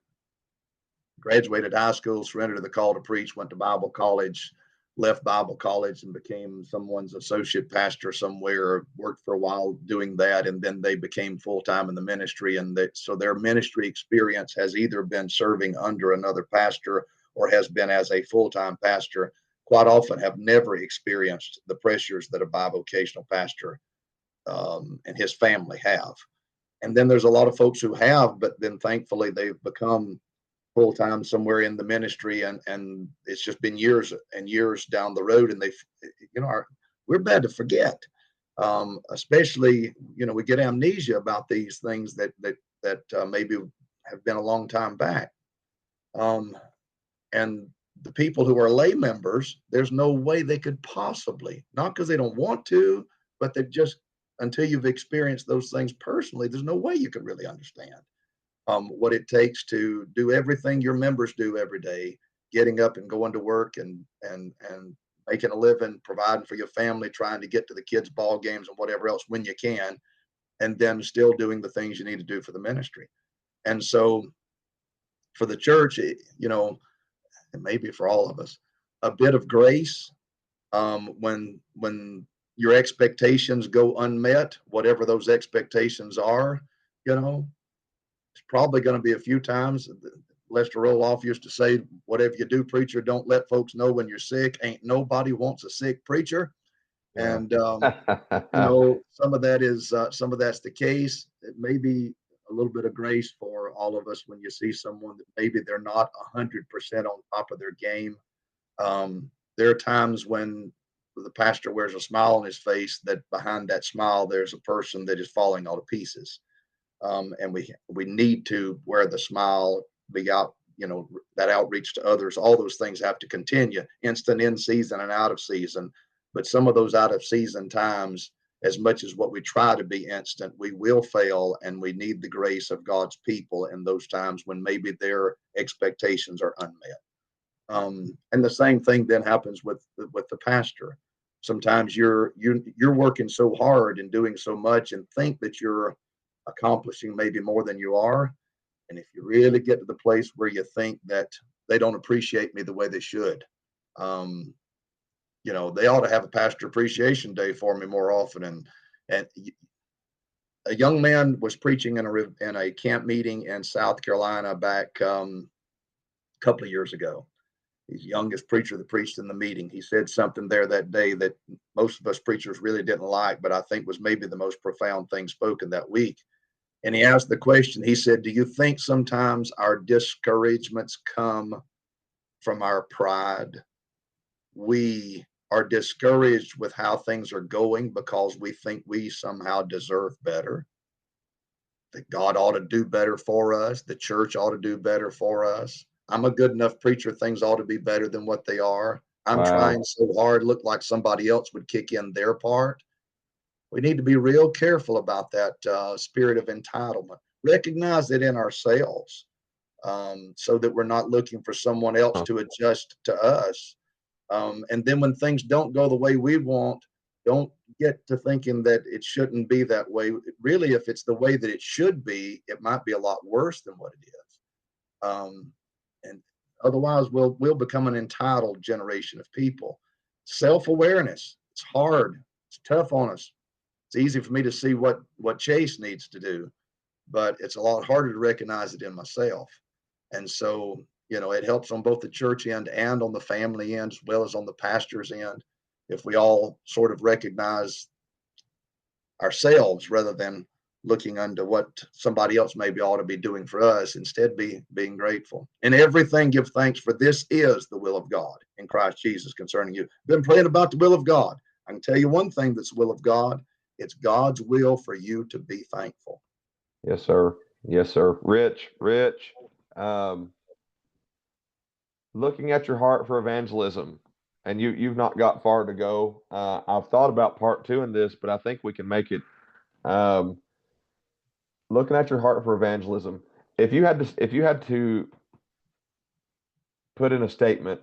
graduated high school, surrendered to the call to preach, went to Bible college, left Bible college and became someone's associate pastor somewhere, worked for a while doing that, and then they became full-time in the ministry. And so their ministry experience has either been serving under another pastor or has been as a full-time pastor. Quite often have never experienced the pressures that a bivocational pastor and his family have. And then there's a lot of folks who have, but then thankfully they've become full time somewhere in the ministry, and it's just been years and years down the road, and we're bad to forget, especially we get amnesia about these things that maybe have been a long time back, and the people who are lay members, there's no way they could possibly, not because they don't want to, but they just, until you've experienced those things personally, there's no way you could really understand what it takes to do everything your members do every day, getting up and going to work and making a living, providing for your family, trying to get to the kids' ball games and whatever else when you can, and then still doing the things you need to do for the ministry. And so for the church, and maybe for all of us, a bit of grace when your expectations go unmet, whatever those expectations are. It's probably going to be a few times. Lester Roloff used to say, whatever you do, preacher, don't let folks know when you're sick. Ain't nobody wants a sick preacher. Yeah. And some of that's the case. It may be a little bit of grace for all of us when you see someone that maybe they're not 100% on top of their game. There are times when the pastor wears a smile on his face, that behind that smile there's a person that is falling all to pieces. And we need to wear the smile, be out, that outreach to others. All those things have to continue, instant, in season and out of season. But some of those out of season times, as much as what we try to be instant, we will fail, and we need the grace of God's people in those times when maybe their expectations are unmet. And the same thing then happens with the pastor. Sometimes you're working so hard and doing so much and think that you're accomplishing maybe more than you are. And if you really get to the place where you think that they don't appreciate me the way they should, they ought to have a pastor appreciation day for me more often. And a young man was preaching in a camp meeting in South Carolina back a couple of years ago. He's the youngest preacher that preached in the meeting. He said something there that day that most of us preachers really didn't like, but I think was maybe the most profound thing spoken that week. And he asked the question, he said, do you think sometimes our discouragements come from our pride? We are discouraged with how things are going because we think we somehow deserve better, that God ought to do better for us, the church ought to do better for us. I'm a good enough preacher, things ought to be better than what they are. I'm trying so hard, look like somebody else would kick in their part. We need to be real careful about that spirit of entitlement. Recognize it in ourselves, so that we're not looking for someone else to adjust to us. And then when things don't go the way we want, don't get to thinking that it shouldn't be that way. Really, if it's the way that it should be, it might be a lot worse than what it is. And otherwise, we'll become an entitled generation of people. Self-awareness. It's hard. It's tough on us. It's easy for me to see what Chase needs to do, but it's a lot harder to recognize it in myself. And so, it helps on both the church end and on the family end, as well as on the pastor's end, if we all sort of recognize ourselves rather than looking unto what somebody else maybe ought to be doing for us, instead being grateful. In everything give thanks, for this is the will of God in Christ Jesus concerning you. Been praying about the will of God. I can tell you one thing that's the will of God. It's God's will for you to be thankful. Yes, sir. Yes, sir. Rich, looking at your heart for evangelism, and you've not got far to go. I've thought about part 2 in this, but I think we can make it. Looking at your heart for evangelism, if you had to put in a statement,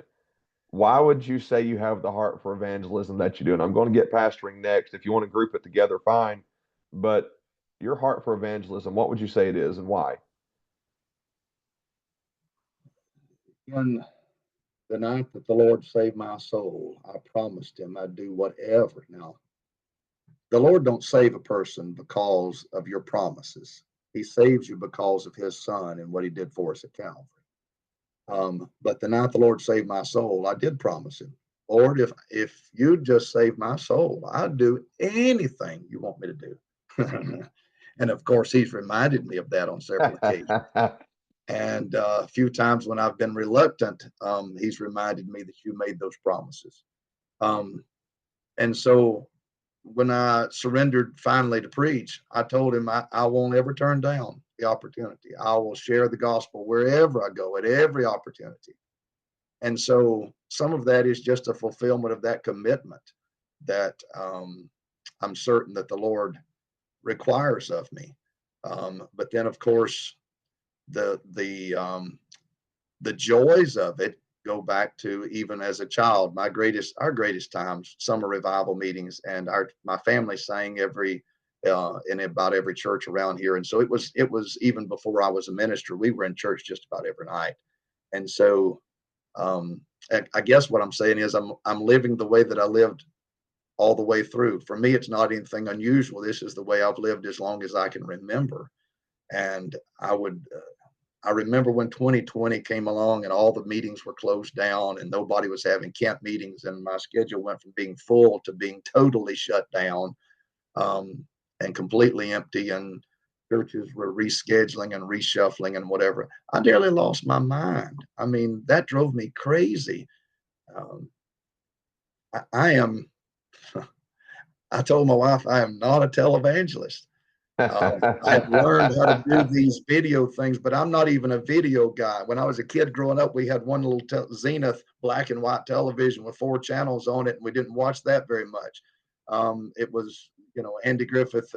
why would you say you have the heart for evangelism that you do? And I'm going to get pastoring next. If you want to group it together, fine. But your heart for evangelism, what would you say it is and why? On the night that the Lord saved my soul, I promised him I'd do whatever. Now, the Lord don't save a person because of your promises. He saves you because of his son and what he did for us at Calvary. But the night the Lord saved my soul, I did promise him, Lord, if you just save my soul, I'd do anything you want me to do. And of course, he's reminded me of that on several occasions. And a few times when I've been reluctant, he's reminded me that you made those promises. And so when I surrendered finally to preach, I told him I won't ever turn down the opportunity. I will share the gospel wherever I go, at every opportunity. And so some of that is just a fulfillment of that commitment that I'm certain that the Lord requires of me. But then, of course, the joys of it go back to even as a child. Our greatest times, summer revival meetings, and my family sang in about every church around here. And so it was even before I was a minister, we were in church just about every night. And so I guess what I'm saying is I'm living the way that I lived all the way through. For me, it's not anything unusual. This is the way I've lived as long as I can remember. And I remember when 2020 came along and all the meetings were closed down and nobody was having camp meetings, and my schedule went from being full to being totally shut down, and completely empty, and churches were rescheduling and reshuffling and whatever. I nearly lost my mind. I mean, that drove me crazy. Um, I am, I told my wife, I am not a televangelist. I have learned how to do these video things, but I'm not even a video guy. When I was a kid growing up, we had one little Zenith black and white television with 4 channels on it, and we didn't watch that very much. It was, Andy Griffith.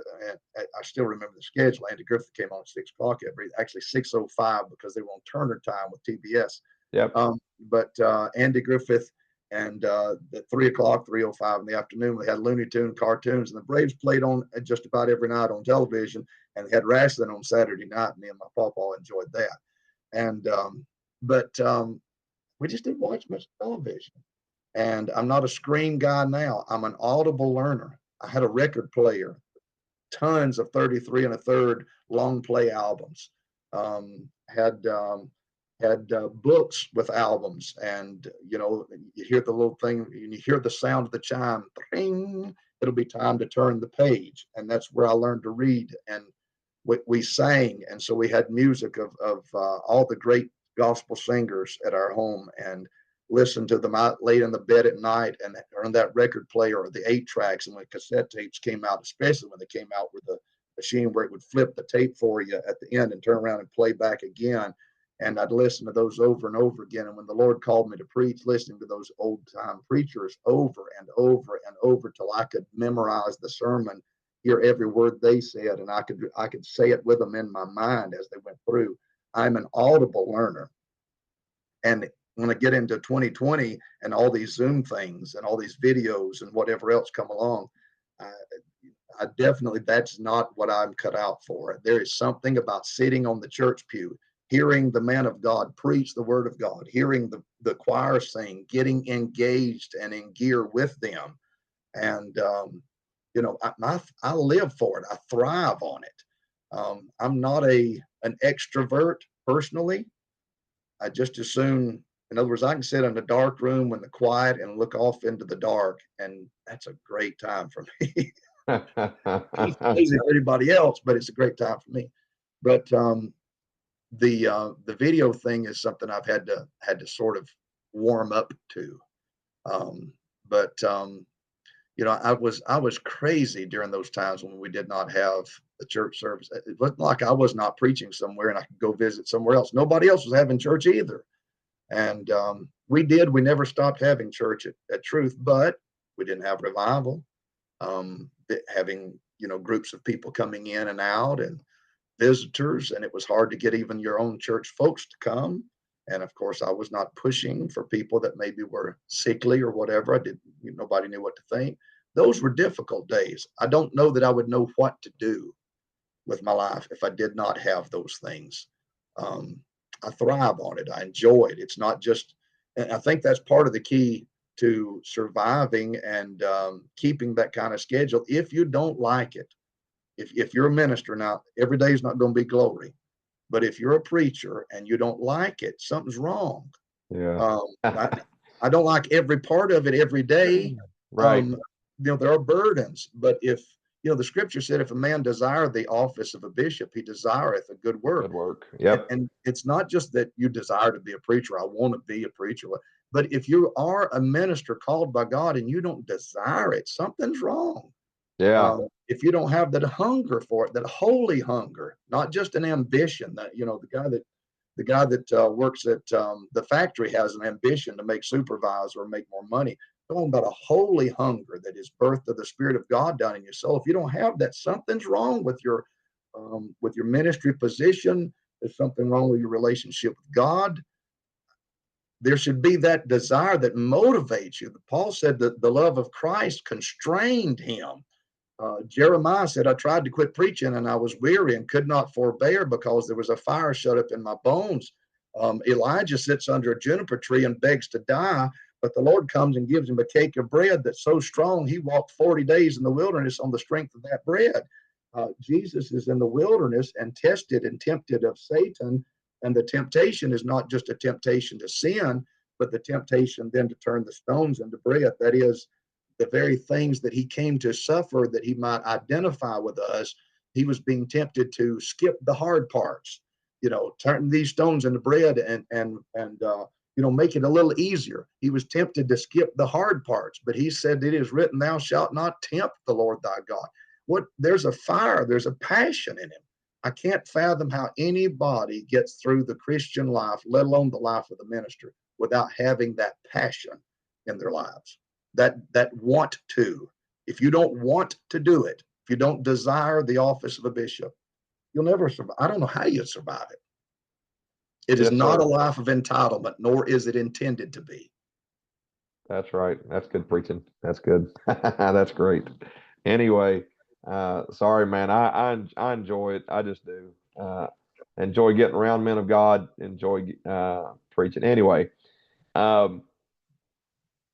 I still remember the schedule. Andy Griffith came on at 6 o'clock actually 6:05, because they were on Turner time with TBS. Yep. But Andy Griffith, and at 3:00, 3:05 in the afternoon, they had Looney Tune cartoons, and the Braves played on just about every night on television, and they had wrestling on Saturday night. Me and my papa enjoyed that. And but we just didn't watch much television. And I'm not a screen guy now. I'm an audible learner. I had a record player, tons of 33 and a third long play albums. Had books with albums, and you hear the little thing, and you hear the sound of the chime, ring, it'll be time to turn the page, and that's where I learned to read. And we sang, and so we had music of all the great gospel singers at our home, and listened to them out late in the bed at night, and on that record player, or the 8 tracks, and when cassette tapes came out, especially when they came out with the machine where it would flip the tape for you at the end and turn around and play back again. And I'd listen to those over and over again. And when the Lord called me to preach, listening to those old time preachers over and over and over till I could memorize the sermon, hear every word they said, and I could say it with them in my mind as they went through. I'm an audible learner. And when I get into 2020 and all these Zoom things and all these videos and whatever else come along, I definitely, that's not what I'm cut out for. There is something about sitting on the church pew, hearing the man of God preach the word of God, hearing the choir sing, getting engaged and in gear with them. And, I live for it. I thrive on it. I'm not an extrovert personally. I just as soon, in other words, I can sit in a dark room in the quiet and look off into the dark, and that's a great time for me. It's crazy for everybody else, but it's a great time for me. But the video thing is something I've had to sort of warm up to. But I was crazy during those times when we did not have the church service. It wasn't like I was not preaching somewhere and I could go visit somewhere else. Nobody else was having church either. And we never stopped having church at Truth, but we didn't have revival. Having, groups of people coming in and out and visitors, and it was hard to get even your own church folks to come. And of course, I was not pushing for people that maybe were sickly or whatever. Nobody knew what to think. Those were difficult days. I don't know that I would know what to do with my life if I did not have those things. I thrive on it. I enjoy it. It's not just, and I think that's part of the key to surviving and keeping that kind of schedule. If you don't like it, if you're a minister, now every day is not going to be glory, but if you're a preacher and you don't like it, something's wrong. Yeah. I don't like every part of it every day. Right. There are burdens, but if the scripture said, if a man desire the office of a bishop, he desireth a good work. Good work. Yep. And it's not just that you desire to be a preacher. I want to be a preacher. But if you are a minister called by God and you don't desire it, something's wrong. Yeah. If you don't have that hunger for it, that holy hunger, not just an ambition, that the guy that works at the factory has an ambition to make supervisor or make more money. Talking about a holy hunger that is birthed of the Spirit of God down in your soul. If you don't have that, something's wrong with your ministry position. There's something wrong with your relationship with God. There should be that desire that motivates you. Paul said that the love of Christ constrained him. Jeremiah said, I tried to quit preaching and I was weary and could not forbear because there was a fire shut up in my bones. Elijah sits under a juniper tree and begs to die, but the Lord comes and gives him a cake of bread that's so strong he walked 40 days in the wilderness on the strength of that bread. Jesus is in the wilderness and tested and tempted of Satan, and the temptation is not just a temptation to sin, but the temptation then to turn the stones into bread. That is, the very things that he came to suffer that he might identify with us. He was being tempted to skip the hard parts, turn these stones into bread and make it a little easier. He was tempted to skip the hard parts, but he said, "It is written, thou shalt not tempt the Lord thy God." There's a fire, there's a passion in him. I can't fathom how anybody gets through the Christian life, let alone the life of the minister, without having that passion in their lives. That want to. If you don't want to do it, if you don't desire the office of a bishop, you'll never survive. I don't know how you survive it. It is not a life of entitlement, nor is it intended to be. That's right. That's good preaching. That's good. That's great. Anyway, sorry, man. I enjoy it. I just do. Enjoy getting around men of God. Enjoy preaching. Anyway,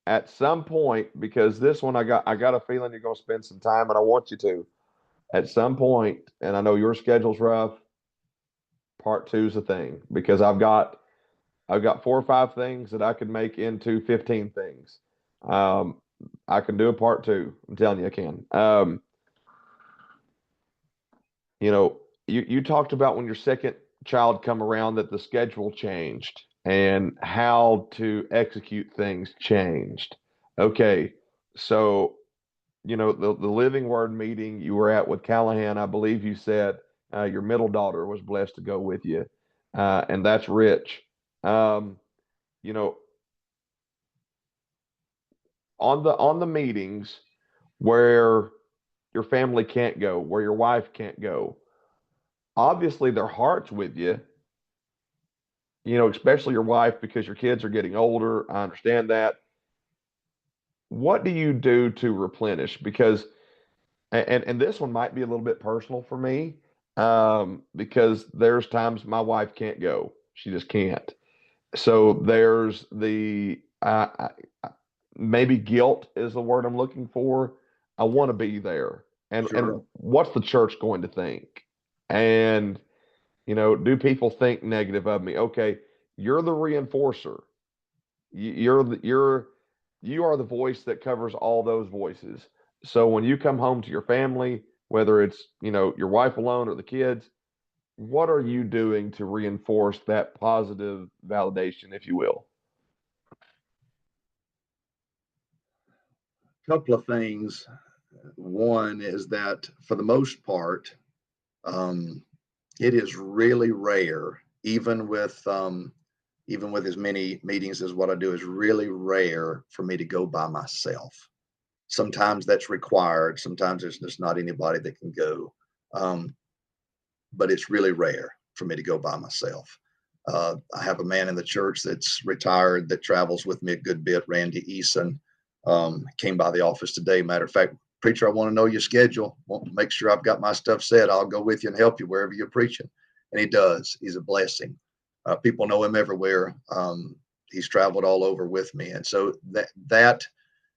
at some point, because this one I got a feeling you're going to spend some time, and I want you to. At some point, and I know your schedule's rough. Part 2 is a thing, because I've got 4 or 5 things that I could make into 15 things. I can do a part 2. I'm telling you, I can. You talked about when your second child come around that the schedule changed and how to execute things changed. Okay, so the Living Word meeting you were at with Callahan, I believe you said your middle daughter was blessed to go with you, and that's rich. You know, on the meetings where your family can't go, where your wife can't go, obviously their heart's with you. Especially your wife, because your kids are getting older. I understand that. What do you do to replenish? Because and this one might be a little bit personal for me, because there's times my wife can't go. She just can't. So there's the maybe guilt is the word I'm looking for. I want to be there, and Sure. what's the church going to think? And do people think negative of me? Okay, you're the reinforcer. You are the voice that covers all those voices. So when you come home to your family, whether it's your wife alone or the kids, what are you doing to reinforce that positive validation, if you will? Couple of things. One is that for the most part, it is really rare, even with as many meetings as what I do, is really rare for me to go by myself. Sometimes that's required. Sometimes there's just not anybody that can go. But it's really rare for me to go by myself. I have a man in the church that's retired that travels with me a good bit, Randy Eason. Came by the office today. Matter of fact, preacher, I want to know your schedule. Want to make sure I've got my stuff set. I'll go with you and help you wherever you're preaching. And he does. He's a blessing. People know him everywhere. He's traveled all over with me. And so that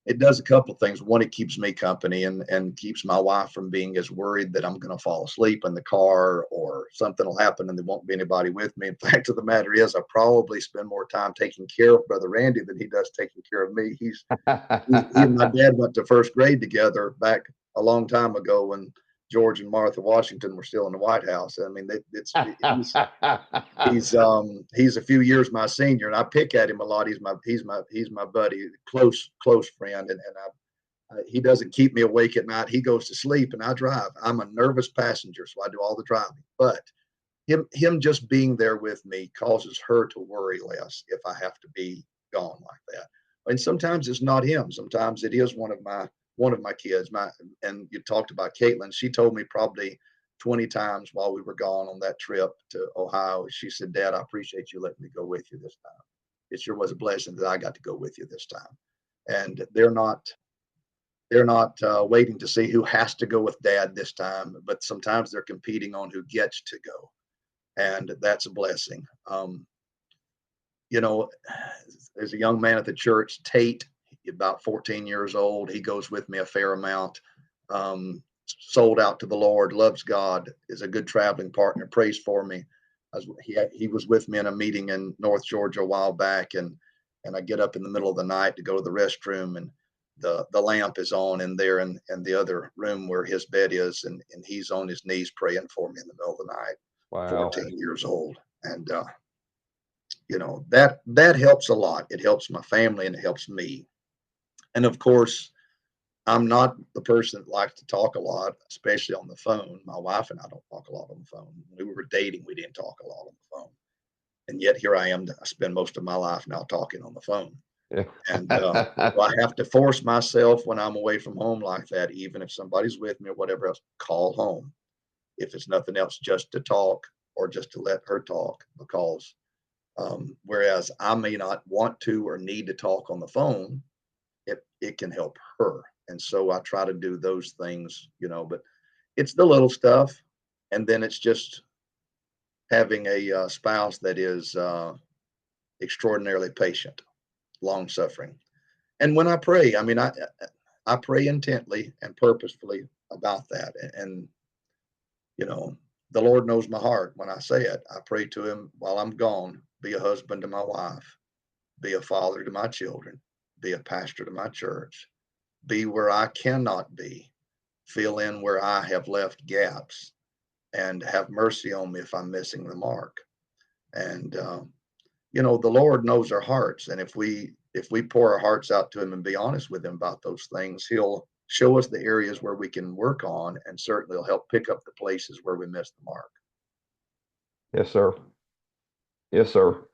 it does a couple of things. One, it keeps me company and keeps my wife from being as worried that I'm going to fall asleep in the car or something will happen and there won't be anybody with me. In fact of the matter is, I probably spend more time taking care of Brother Randy than he does taking care of me. He and my dad went to first grade together back a long time ago when George and Martha Washington were still in the White House. I mean, he's a few years my senior, and I pick at him a lot. He's my buddy, close friend, and he doesn't keep me awake at night. He goes to sleep, and I drive. I'm a nervous passenger, so I do all the driving. But him just being there with me causes her to worry less if I have to be gone like that. And sometimes it's not him. Sometimes it is one of my kids. And you talked about Caitlin. She told me probably 20 times while we were gone on that trip to Ohio. She said, "Dad, I appreciate you letting me go with you this time. It sure was a blessing that I got to go with you this time." And they're not waiting to see who has to go with Dad this time, but sometimes they're competing on who gets to go, and that's a blessing. you know, there's a young man at the church, Tate, about 14 years old. He goes with me a fair amount. Sold out to the Lord, loves God, is a good traveling partner, prays for me. He was with me in a meeting in North Georgia a while back, and I get up in the middle of the night to go to the restroom, and the lamp is on in there in the other room where his bed is, and he's on his knees praying for me in the middle of the night. Wow. 14 years old. And that helps a lot. It helps my family and it helps me. And of course, I'm not the person that likes to talk a lot, especially on the phone. My wife and I don't talk a lot on the phone. When we were dating, we didn't talk a lot on the phone. And yet here I am. I spend most of my life now talking on the phone. Yeah. And so I have to force myself when I'm away from home like that, even if somebody's with me or whatever else, call home. If it's nothing else, just to talk or just to let her talk, because whereas I may not want to or need to talk on the phone, it can help her. And so I try to do those things, but it's the little stuff. And then it's just having a spouse that is extraordinarily patient, long suffering. And when I pray, I mean, I pray intently and purposefully about that. And the Lord knows my heart when I say it. I pray to him while I'm gone, be a husband to my wife, be a father to my children, be a pastor to my church, be where I cannot be, fill in where I have left gaps, and have mercy on me if I'm missing the mark. And, the Lord knows our hearts. And if we pour our hearts out to him and be honest with him about those things, he'll show us the areas where we can work on, and certainly will help pick up the places where we missed the mark. Yes, sir. Yes, sir.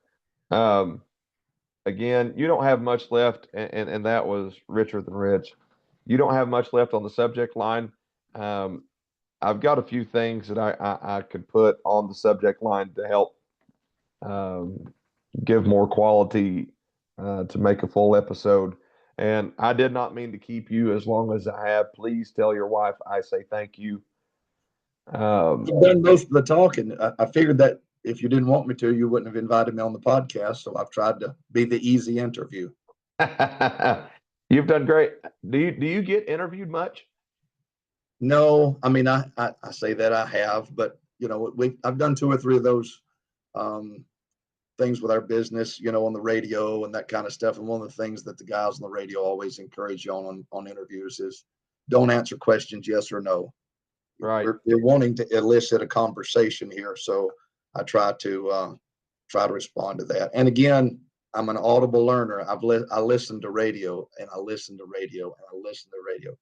Again, you don't have much left, and that was richer than rich. You don't have much left on the subject line. I've got a few things that I could put on the subject line to help give more quality to make a full episode. And I did not mean to keep you as long as I have. Please tell your wife I say thank you. You've done most of the talking. I figured that if you didn't want me to, you wouldn't have invited me on the podcast. So I've tried to be the easy interview. You've done great. Do you get interviewed much? No, I mean, I say that I have, but I've done 2 or 3 of those things with our business, on the radio and that kind of stuff. And one of the things that the guys on the radio always encourage you on interviews is don't answer questions yes or no. Right. We're wanting to elicit a conversation here, so I try to respond to that. And again, I'm an audible learner. I listen to radio and I listen to radio and I listen to radio.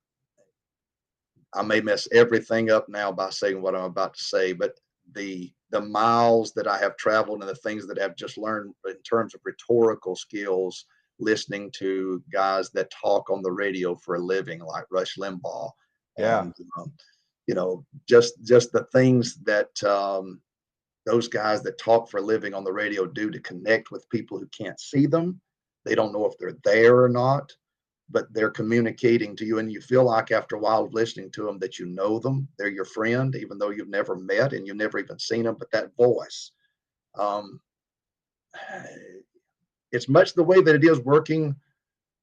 I may mess everything up now by saying what I'm about to say, but the miles that I have traveled and the things that I've just learned in terms of rhetorical skills, listening to guys that talk on the radio for a living, like Rush Limbaugh, Yeah. and just the things that those guys that talk for a living on the radio do to connect with people who can't see them. They don't know if they're there or not, but they're communicating to you, and you feel like after a while of listening to them that you know them. They're your friend, even though you've never met and you've never even seen them. But that voice, it's much the way that it is working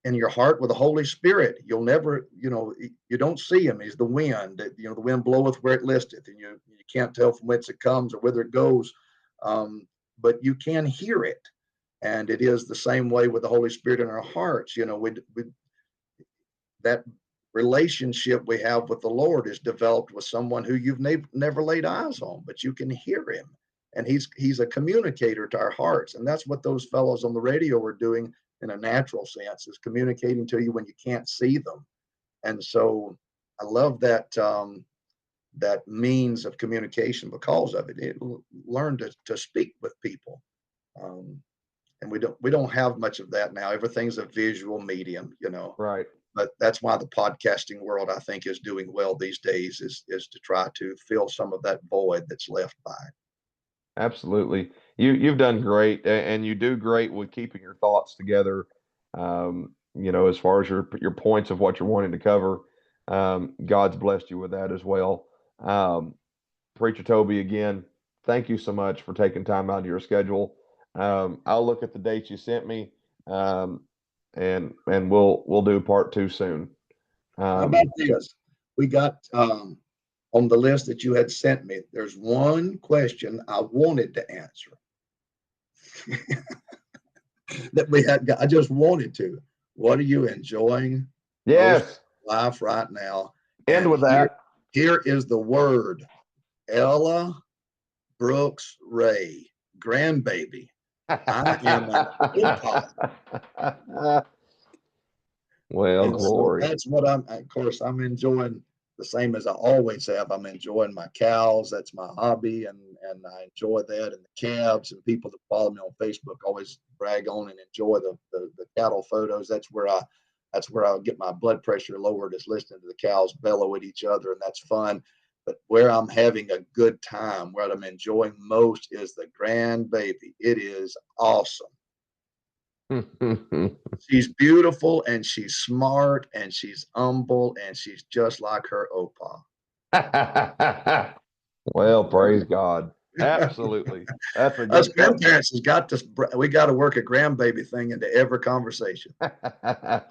in your heart with the Holy Spirit. You'll never, you don't see him. He's the wind. The wind bloweth where it listeth, and you can't tell from whence it comes or whither it goes, but you can hear it. And it is the same way with the Holy Spirit in our hearts. That relationship we have with the Lord is developed with someone who you've never laid eyes on, but you can hear him. And he's a communicator to our hearts. And that's what those fellows on the radio are doing in a natural sense, is communicating to you when you can't see them. And so I love that that means of communication because of it. It learn to speak with people. And we don't have much of that now. Everything's a visual medium, Right. But that's why the podcasting world, I think, is doing well these days, is to try to fill some of that void that's left by it. Absolutely. You've done great, and you do great with keeping your thoughts together. As far as your points of what you're wanting to cover, God's blessed you with that as well. Preacher Toby, again, thank you so much for taking time out of your schedule. I'll look at the dates you sent me, and we'll do part 2 soon. How about this? We got on the list that you had sent me, there's one question I wanted to answer that we had. I just wanted to. What are you enjoying most Yes. in life right now? End And with that. here is the word: Ella Brooks Ray, grandbaby. I am an opa. Well, And so glory. that's what of course, I'm enjoying the same as I always have. I'm enjoying my cows. That's my hobby. And I enjoy that. And the calves, and people that follow me on Facebook always brag on and enjoy the cattle photos. That's where I get my blood pressure lowered, is listening to the cows bellow at each other. And that's fun. But where I'm having a good time, what I'm enjoying most, is the grandbaby. It is awesome. She's beautiful, and she's smart, and she's humble, and she's just like her opa. Well, praise God. Absolutely. That's a Us good grandparents has got this. We got to work a grandbaby thing into every conversation. I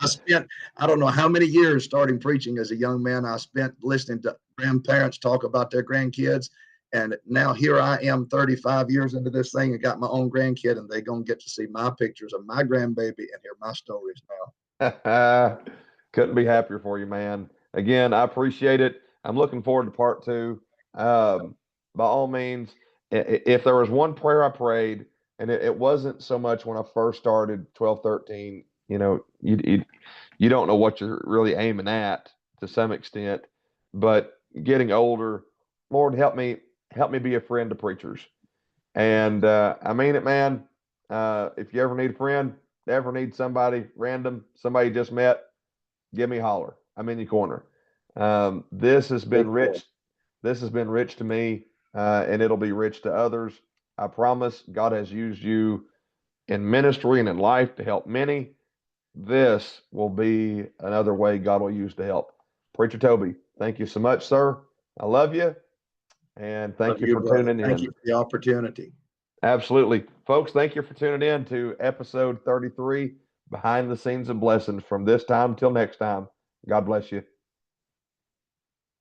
don't know how many years starting preaching as a young man I spent listening to grandparents talk about their grandkids. And now here I am 35 years into this thing and got my own grandkid, and they're going to get to see my pictures of my grandbaby and hear my stories now. Couldn't be happier for you, man. Again, I appreciate it. I'm looking forward to part 2. By all means, if there was one prayer I prayed, and it wasn't so much when I first started 12, 13, you don't know what you're really aiming at to some extent, but getting older, Lord, help me be a friend to preachers. And I mean it, man. If you ever need a friend, ever need somebody random, somebody you just met, give me a holler. I'm in your corner. This has been rich. This has been rich to me, and it'll be rich to others. I promise. God has used you in ministry and in life to help many. This will be another way God will use to help. Preacher Toby, thank you so much, sir. I love you, and thank you for tuning in. Thank you for the opportunity. Absolutely. Folks, thank you for tuning in to episode 33, Behind the Scenes of Blessings. From this time till next time, God bless you.